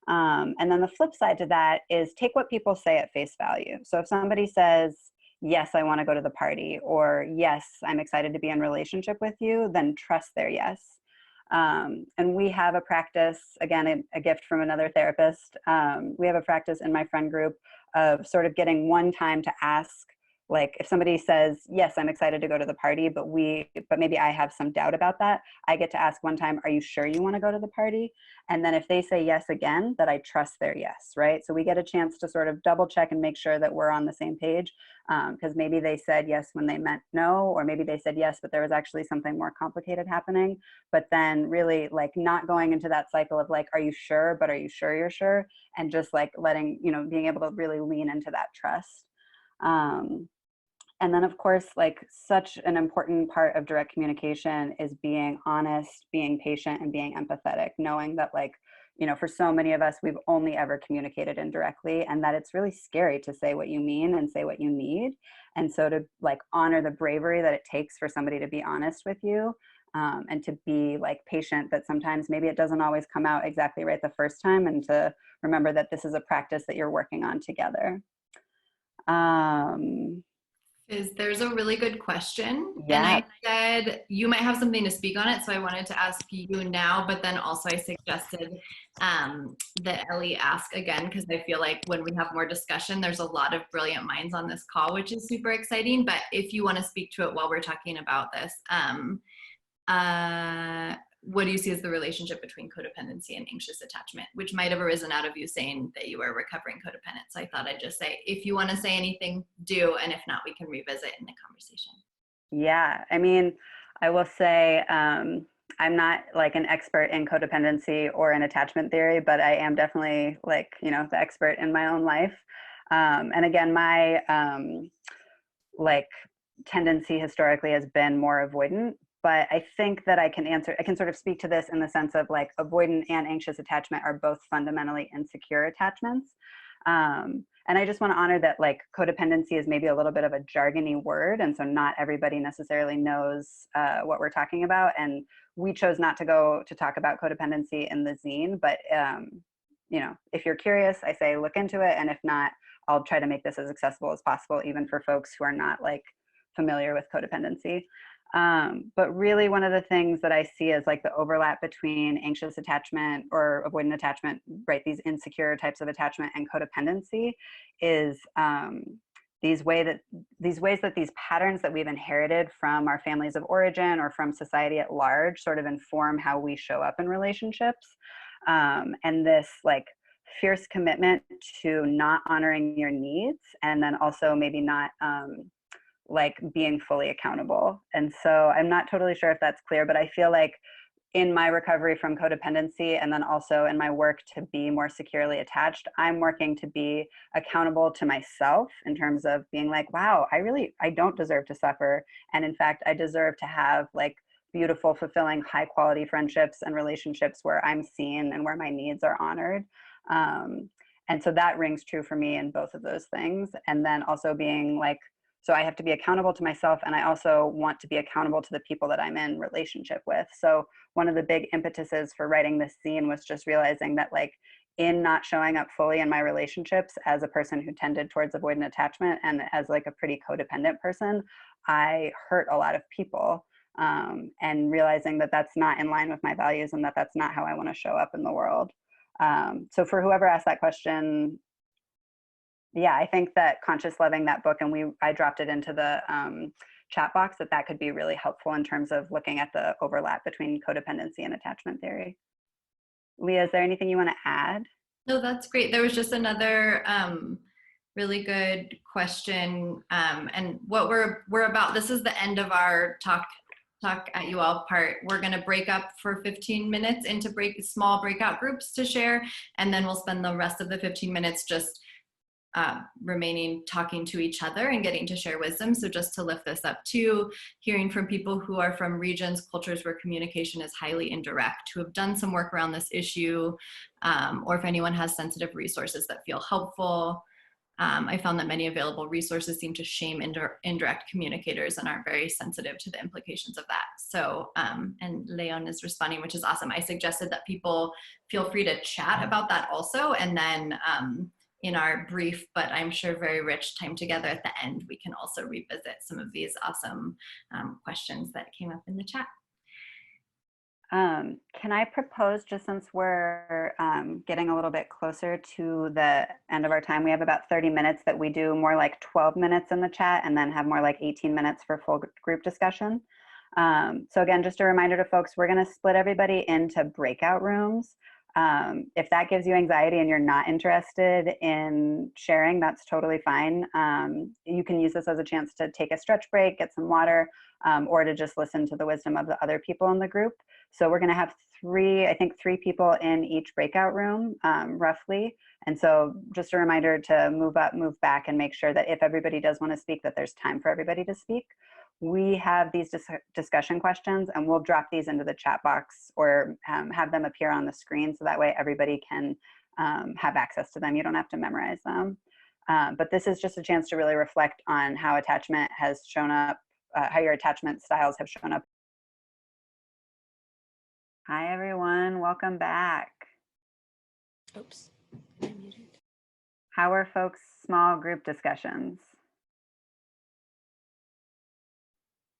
And then the flip side to that is take what people say at face value. So if somebody says, yes, I want to go to the party, or yes, I'm excited to be in relationship with you, then trust their yes. And we have a practice, again, a gift from another therapist. We have a practice in my friend group of sort of getting one time to ask like if somebody says, yes, I'm excited to go to the party, but maybe I have some doubt about that, I get to ask one time, are you sure you want to go to the party? And then if they say yes again, that I trust their yes, right? So we get a chance to sort of double check and make sure that we're on the same page, because maybe they said yes when they meant no, or maybe they said yes, but there was actually something more complicated happening. But then really like not going into that cycle of like, are you sure, but are you sure you're sure? And just like letting, you know, being able to really lean into that trust. And then of course, like such an important part of direct communication is being honest, being patient, and being empathetic, knowing that like, you know, for so many of us, we've only ever communicated indirectly, and that it's really scary to say what you mean and say what you need. And so to like honor the bravery that it takes for somebody to be honest with you, and to be like patient, that sometimes maybe it doesn't always come out exactly right the first time, and to remember that this is a practice that you're working on together. There's a really good question. Yeah. And I said, you might have something to speak on it. So I wanted to ask you now, but then also I suggested that Ellie ask again, because I feel like when we have more discussion, there's a lot of brilliant minds on this call, which is super exciting. But if you want to speak to it while we're talking about this, what do you see as the relationship between codependency and anxious attachment, which might have arisen out of you saying that you were recovering codependent. So I thought I'd just say, if you want to say anything, do, and if not, we can revisit in the conversation. Yeah, I mean, I will say I'm not like an expert in codependency or in attachment theory, but I am definitely like, you know, the expert in my own life. And again, my like tendency historically has been more avoidant. But I think that I can sort of speak to this in the sense of like avoidant and anxious attachment are both fundamentally insecure attachments. And I just want to honor that like codependency is maybe a little bit of a jargony word. And so not everybody necessarily knows what we're talking about. And we chose not to go to talk about codependency in the zine. But, you know, if you're curious, I say look into it. And if not, I'll try to make this as accessible as possible, even for folks who are not like familiar with codependency. But really one of the things that I see as like the overlap between anxious attachment or avoidant attachment, right, these insecure types of attachment and codependency is these ways that these patterns that we've inherited from our families of origin or from society at large sort of inform how we show up in relationships. And this like fierce commitment to not honoring your needs, and then also maybe not like being fully accountable. And so I'm not totally sure if that's clear, but I feel like in my recovery from codependency, and then also in my work to be more securely attached, I'm working to be accountable to myself in terms of being like, wow, I don't deserve to suffer. And in fact, I deserve to have like beautiful, fulfilling, high quality friendships and relationships where I'm seen and where my needs are honored. And so that rings true for me in both of those things. And then also being like, so I have to be accountable to myself, and I also want to be accountable to the people that I'm in relationship with. So one of the big impetuses for writing this scene was just realizing that like in not showing up fully in my relationships as a person who tended towards avoidant attachment and as like a pretty codependent person, I hurt a lot of people, and realizing that that's not in line with my values and that that's not how I want to show up in the world. So for whoever asked that question, yeah, I think that Conscious Loving, that book, and I dropped it into the chat box, that could be really helpful in terms of looking at the overlap between codependency and attachment theory. Leah, is there anything you want to add? No, that's great. There was just another really good question. And what we're about, this is the end of our talk at you all part. We're going to break up for 15 minutes into small breakout groups to share, and then we'll spend the rest of the 15 minutes just remaining talking to each other and getting to share wisdom. So just to lift this up too, hearing from people who are from regions, cultures where communication is highly indirect, who have done some work around this issue, or if anyone has sensitive resources that feel helpful. I found that many available resources seem to shame indirect communicators and aren't very sensitive to the implications of that. So, and Leon is responding, which is awesome. I suggested that people feel free to chat about that also, and then in our brief, but I'm sure very rich time together at the end, we can also revisit some of these awesome questions that came up in the chat. Can I propose, just since we're getting a little bit closer to the end of our time, we have about 30 minutes, that we do more like 12 minutes in the chat and then have more like 18 minutes for full group discussion. So again, just a reminder to folks, we're going to split everybody into breakout rooms. If that gives you anxiety and you're not interested in sharing, that's totally fine. You can use this as a chance to take a stretch break, get some water, or to just listen to the wisdom of the other people in the group. So we're going to have three people in each breakout room, roughly. And so just a reminder to move up, move back, and make sure that if everybody does want to speak, that there's time for everybody to speak. We have these discussion questions, and we'll drop these into the chat box or have them appear on the screen, so that way everybody can have access to them. You don't have to memorize them. But this is just a chance to really reflect on how attachment has shown up, how your attachment styles have shown up. Hi, everyone. Welcome back. Oops. How are folks' small group discussions?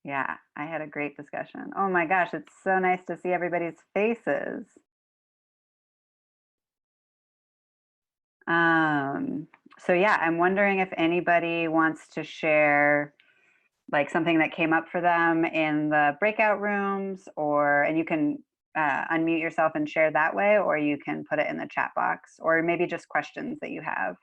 Yeah, I had a great discussion. Oh my gosh, it's so nice to see everybody's faces. So yeah, I'm wondering if anybody wants to share like something that came up for them in the breakout rooms, and you can unmute yourself and share that way, or you can put it in the chat box, or maybe just questions that you have.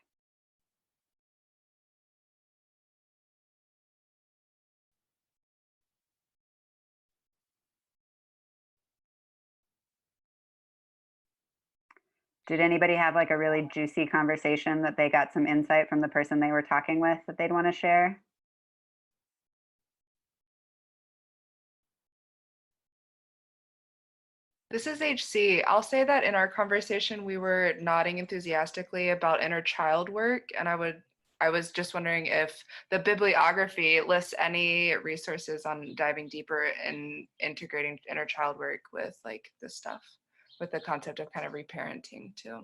Did anybody have like a really juicy conversation that they got some insight from the person they were talking with that they'd want to share? This is HC. I'll say that in our conversation, we were nodding enthusiastically about inner child work, and I was just wondering if the bibliography lists any resources on diving deeper and integrating inner child work with like this stuff, with the concept of kind of reparenting too.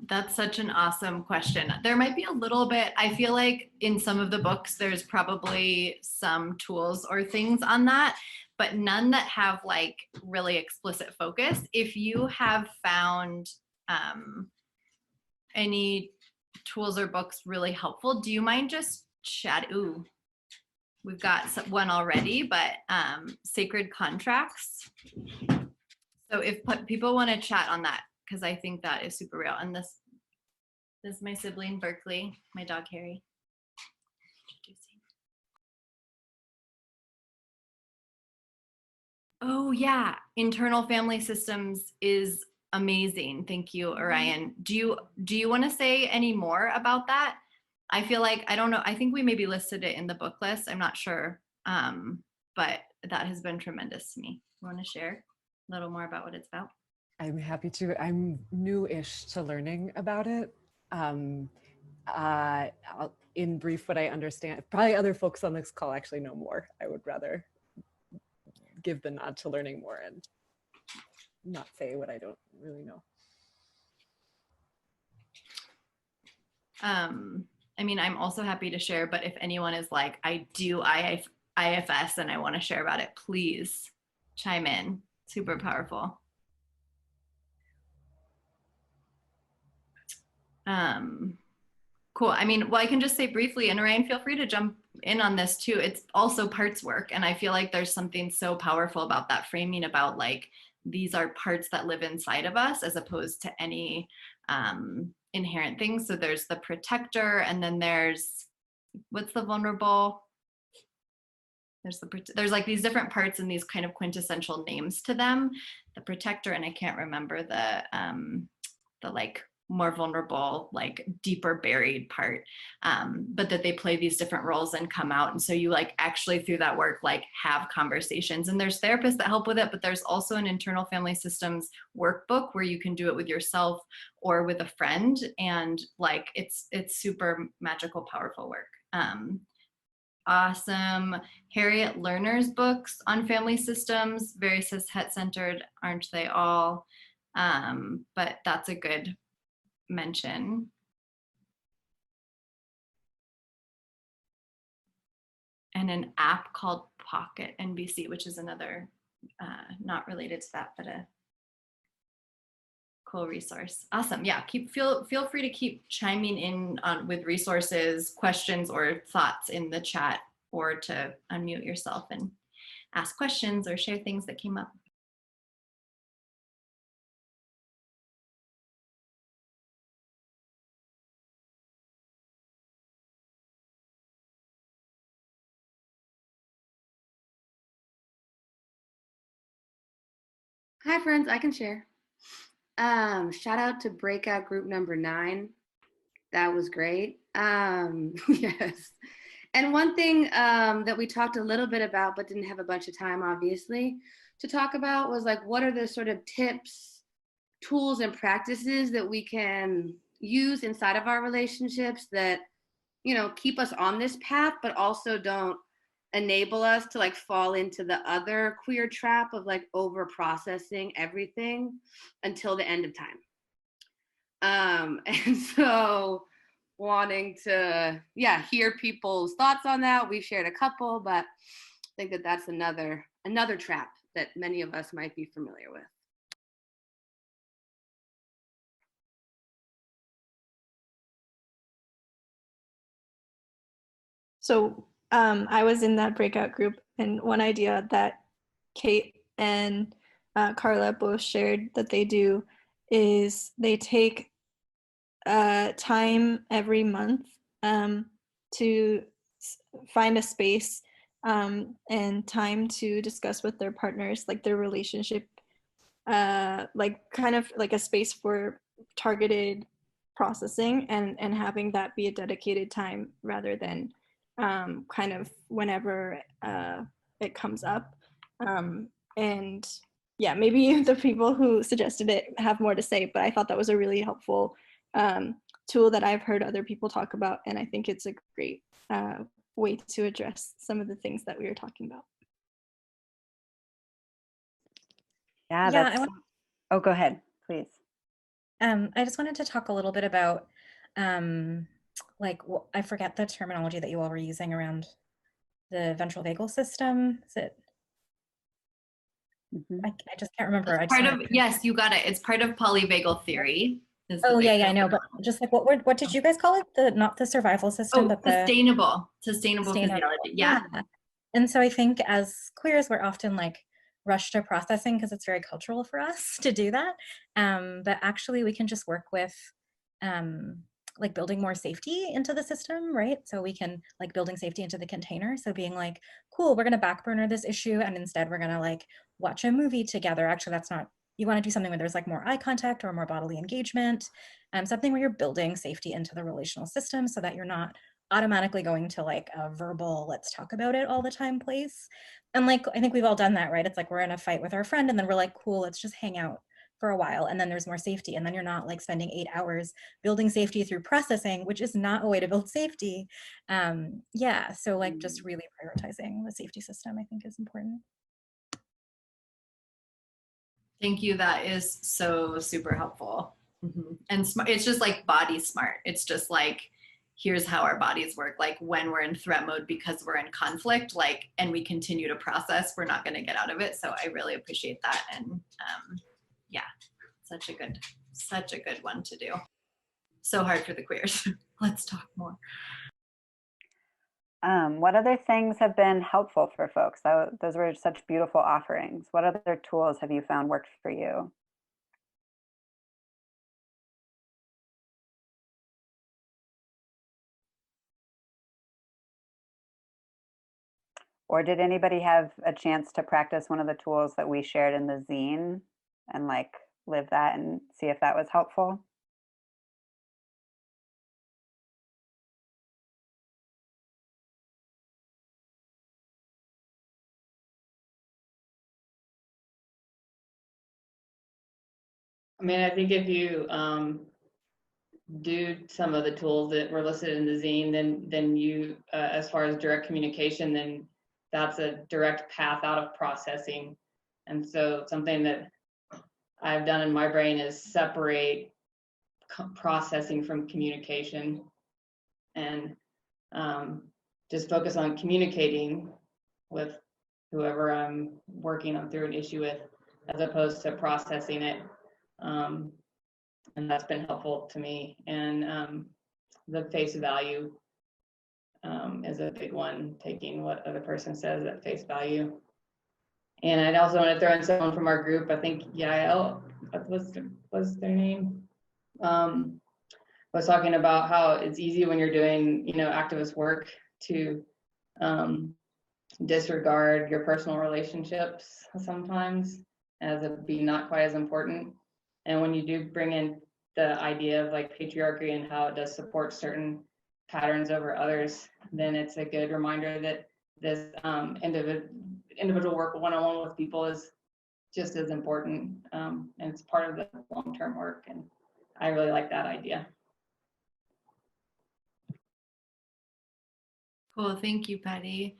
That's such an awesome question. There might be a little bit, I feel like in some of the books, there's probably some tools or things on that, but none that have like really explicit focus. If you have found any tools or books really helpful, do you mind just chat? Ooh, we've got one already, but Sacred Contracts. So if people want to chat on that, because I think that is super real. And this is my sibling, Berkeley, my dog, Harry. Oh yeah, internal family systems is amazing. Thank you, Orion. Do you want to say any more about that? I feel like, I don't know, I think we maybe listed it in the book list. I'm not sure, but that has been tremendous to me. You want to share a little more about what it's about? I'm happy to. I'm new-ish to learning about it. In brief, what I understand, probably other folks on this call actually know more. I would rather give the nod to learning more and not say what I don't really know. I mean, I'm also happy to share, but if anyone is like, I do IFS and I want to share about it, please chime in. Super powerful. Cool. I mean, well, I can just say briefly, and Orion, feel free to jump in on this too. It's also parts work. And I feel like there's something so powerful about that framing, about like, these are parts that live inside of us as opposed to any inherent things. So there's the protector, and then there's, what's the vulnerable? There's like these different parts and these kind of quintessential names to them. The protector, and I can't remember the like more vulnerable, like deeper buried part, but that they play these different roles and come out. And so you like actually through that work, like have conversations, and there's therapists that help with it, but there's also an internal family systems workbook where you can do it with yourself or with a friend. And like, it's super magical, powerful work. Awesome. Harriet Lerner's books on family systems, very cis-het centered, aren't they all? But that's a good mention. And an app called POC at NBC, which is another, not related to that, but a cool resource. Awesome. Yeah, feel free to keep chiming in with resources, questions, or thoughts in the chat, or to unmute yourself and ask questions or share things that came up. Hi friends, I can share. Shout out to breakout group number 9. That was great. Yes. And one thing that we talked a little bit about, but didn't have a bunch of time, obviously, to talk about was like, what are the sort of tips, tools, and practices that we can use inside of our relationships that, you know, keep us on this path, but also don't enable us to like fall into the other queer trap of like over processing everything until the end of time. And so wanting to, yeah, hear people's thoughts on that. We've shared a couple, but I think that that's another trap that many of us might be familiar with. So I was in that breakout group, and one idea that Kate and Carla both shared that they do is they take time every month to find a space and time to discuss with their partners, like their relationship, like kind of like a space for targeted processing, and having that be a dedicated time rather than kind of whenever it comes up. And yeah, maybe the people who suggested it have more to say, but I thought that was a really helpful tool that I've heard other people talk about, and I think it's a great way to address some of the things that we were talking about. Yeah, that's, oh, go ahead, please. I just wanted to talk a little bit about, like, I forget the terminology that you all were using around the ventral vagal system. Is it? I just can't remember. Yes, you got it. It's part of polyvagal theory. Oh yeah, I know. But just like, what did you guys call it? Not the survival system, but sustainable physiology. Yeah. And so I think as queers, we're often like rushed to processing because it's very cultural for us to do that. But actually we can just work with like building more safety into the system, right? So we can like building safety into the container. So being like, cool, we're gonna back burner this issue and instead we're gonna like watch a movie together. Actually, that's not, you wanna do something where there's like more eye contact or more bodily engagement, something where you're building safety into the relational system so that you're not automatically going to like a verbal, let's talk about it all the time place. And like, I think we've all done that, right? It's like we're in a fight with our friend and then we're like, cool, let's just hang out for a while, and then there's more safety, and then you're not like spending 8 hours building safety through processing, which is not a way to build safety. Yeah, so like just really prioritizing the safety system I think is important. Thank you, that is so super helpful. And it's just like body smart. It's just like, here's how our bodies work. Like when we're in threat mode because we're in conflict, like, and we continue to process, we're not gonna get out of it. So I really appreciate that. And yeah, such a good one to do. So hard for the queers. Let's talk more. What other things have been helpful for folks? Those were such beautiful offerings. What other tools have you found worked for you? Or did anybody have a chance to practice one of the tools that we shared in the zine and like live that and see if that was helpful? I mean, I think if you do some of the tools that were listed in the zine, then you, as far as direct communication, then that's a direct path out of processing. And so something that I've done in my brain is separate processing from communication, and just focus on communicating with whoever I'm working on through an issue with, as opposed to processing it. And that's been helpful to me. And the face value is a big one, taking what other person says at face value. And I'd also want to throw in someone from our group, I think Yael, what's their name? Was talking about how it's easy when you're doing, activist work to disregard your personal relationships sometimes as it being not quite as important. And when you do bring in the idea of like patriarchy and how it does support certain patterns over others, then it's a good reminder that this individual work one-on-one with people is just as important, and it's part of the long-term work. And I really like that idea. Cool, thank you, Patty.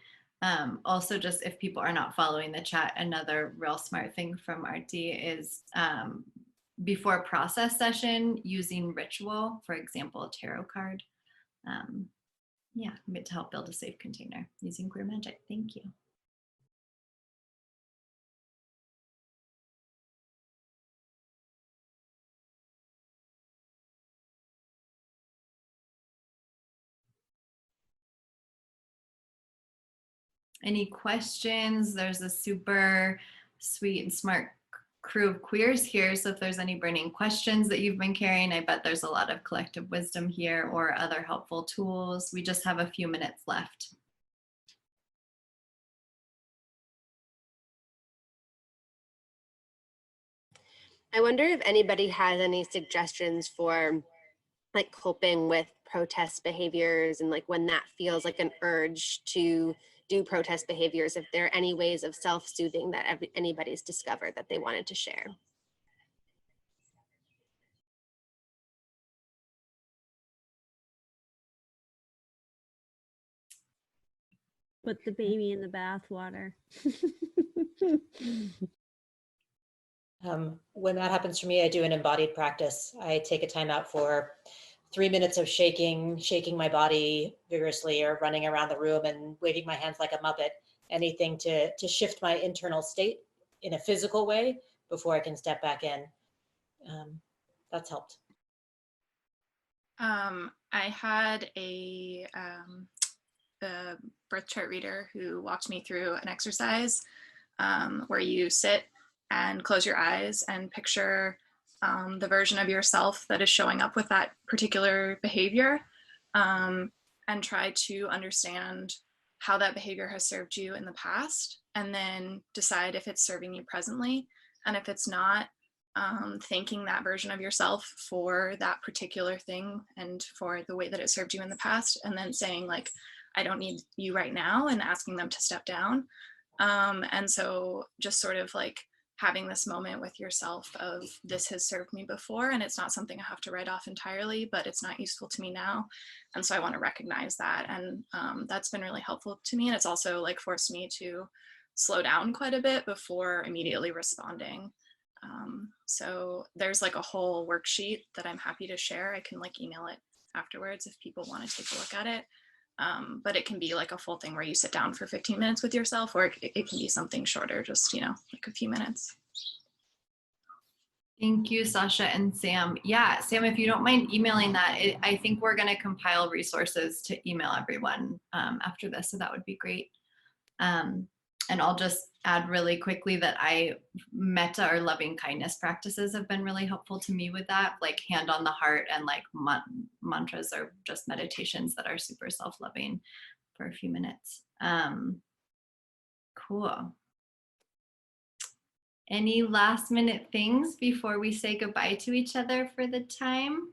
Also, just if people are not following the chat, another real smart thing from RT is before process session, using ritual, for example, a tarot card. Yeah, to help build a safe container using queer magic. Thank you. Any questions? There's a super sweet and smart crew of queers here. So if there's any burning questions that you've been carrying, I bet there's a lot of collective wisdom here or other helpful tools. We just have a few minutes left. I wonder if anybody has any suggestions for like coping with protest behaviors and like when that feels like an urge to do protest behaviors, if there are any ways of self-soothing that anybody's discovered that they wanted to share. Put the baby in the bathwater. When that happens for me, I do an embodied practice. I take a time out for 3 minutes of shaking my body vigorously or running around the room and waving my hands like a Muppet, anything to shift my internal state in a physical way before I can step back in. That's helped. I had a birth chart reader who walked me through an exercise where you sit and close your eyes and picture the version of yourself that is showing up with that particular behavior, and try to understand how that behavior has served you in the past, and then decide if it's serving you presently. And if it's not, thanking that version of yourself for that particular thing and for the way that it served you in the past, and then saying like, I don't need you right now, and asking them to step down. And so just sort of like having this moment with yourself of, this has served me before and it's not something I have to write off entirely, but it's not useful to me now. And so I want to recognize that. And that's been really helpful to me. And it's also like forced me to slow down quite a bit before immediately responding. So there's like a whole worksheet that I'm happy to share. I can like email it afterwards if people want to take a look at it. But it can be like a full thing where you sit down for 15 minutes with yourself, or it can be something shorter, just, like a few minutes. Thank you, Sasha and Sam. Yeah, Sam, if you don't mind emailing that, I think we're going to compile resources to email everyone after this, so that would be great. And I'll just add really quickly that metta or loving kindness practices have been really helpful to me with that, like hand on the heart and like mantras or just meditations that are super self-loving for a few minutes. Cool. Any last minute things before we say goodbye to each other for the time?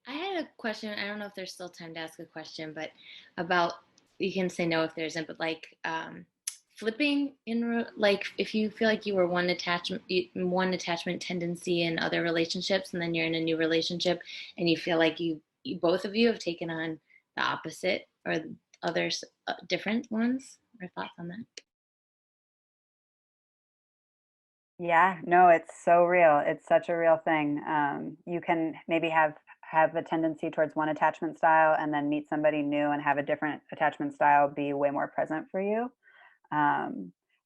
I had a question. I don't know if there's still time to ask a question, but about, you can say no if there isn't, but like flipping like if you feel like you were one attachment tendency in other relationships, and then you're in a new relationship and you feel like you both of you have taken on the opposite or others different ones, or thoughts on that? Yeah, no, it's so real. It's such a real thing. You can maybe have have a tendency towards one attachment style and then meet somebody new and have a different attachment style be way more present for you.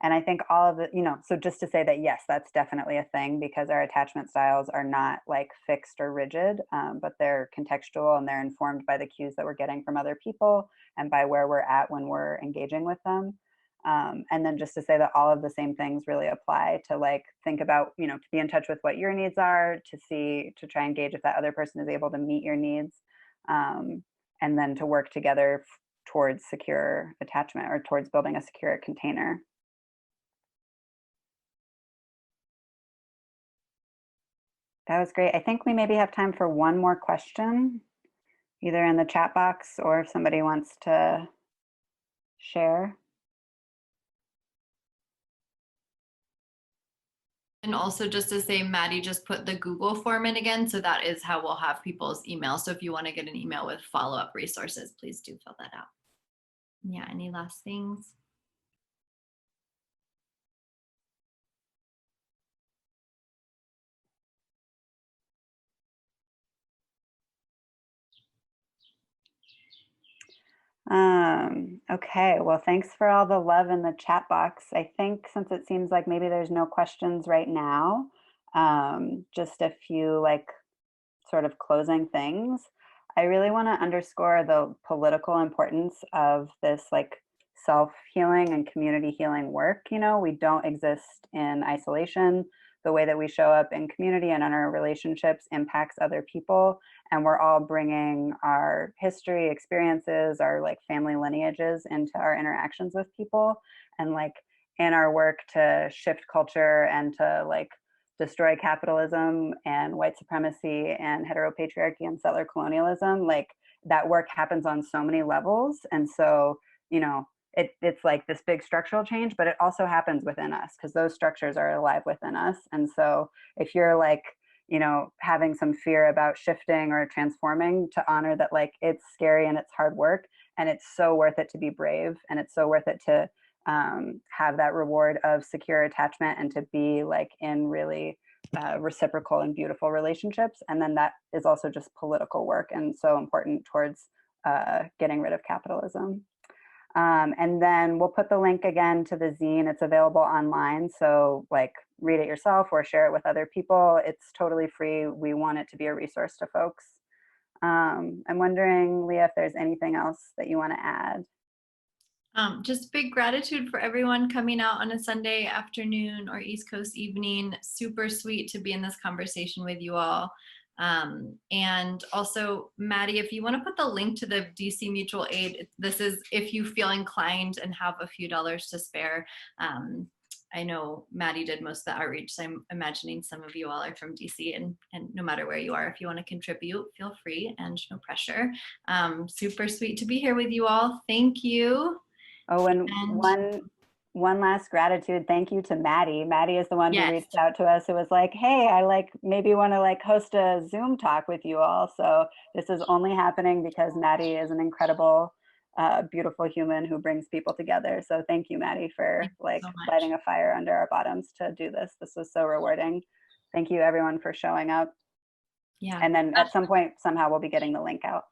And I think all of it, so just to say that, yes, that's definitely a thing, because our attachment styles are not like fixed or rigid, but they're contextual and they're informed by the cues that we're getting from other people and by where we're at when we're engaging with them. And then just to say that all of the same things really apply to like think about, to be in touch with what your needs are, to try and gauge if that other person is able to meet your needs, and then to work together towards secure attachment or towards building a secure container. That was great. I think we maybe have time for one more question, either in the chat box or if somebody wants to share. And also just to say, Maddie just put the Google form in again. So that is how we'll have people's email. So if you want to get an email with follow-up resources, please do fill that out. Yeah, any last things? Okay, well, thanks for all the love in the chat box. I think since it seems like maybe there's no questions right now, just a few like sort of closing things. I really want to underscore the political importance of this like self-healing and community healing work. We don't exist in isolation. The way that we show up in community and in our relationships impacts other people. And we're all bringing our history, experiences, our like family lineages into our interactions with people. And like in our work to shift culture and to like destroy capitalism and white supremacy and heteropatriarchy and settler colonialism, like that work happens on so many levels. And so, it's like this big structural change, but it also happens within us because those structures are alive within us. And so if you're like, having some fear about shifting or transforming, to honor that like it's scary and it's hard work and it's so worth it to be brave, and it's so worth it to have that reward of secure attachment and to be like in really reciprocal and beautiful relationships. And then that is also just political work and so important towards getting rid of capitalism. And then we'll put the link again to the zine. It's available online. So like read it yourself or share it with other people. It's totally free. We want it to be a resource to folks. I'm wondering, Leah, if there's anything else that you want to add. Just big gratitude for everyone coming out on a Sunday afternoon or East Coast evening. Super sweet to be in this conversation with you all. And also, Maddie, if you want to put the link to the DC Mutual Aid, this is if you feel inclined and have a few dollars to spare. I know Maddie did most of the outreach, so I'm imagining some of you all are from DC, and no matter where you are, if you want to contribute, feel free and no pressure. Super sweet to be here with you all. Thank you. Oh, and one last gratitude. Thank you to Maddie. Maddie is the one who reached out to us. Who was like, hey, I like maybe want to like host a Zoom talk with you all. So this is only happening because Maddie is an incredible, beautiful human who brings people together. So thank you, Maddie, for like lighting a fire under our bottoms to do this. This was so rewarding. Thank you everyone for showing up. Yeah. And then at some point, somehow we'll be getting the link out.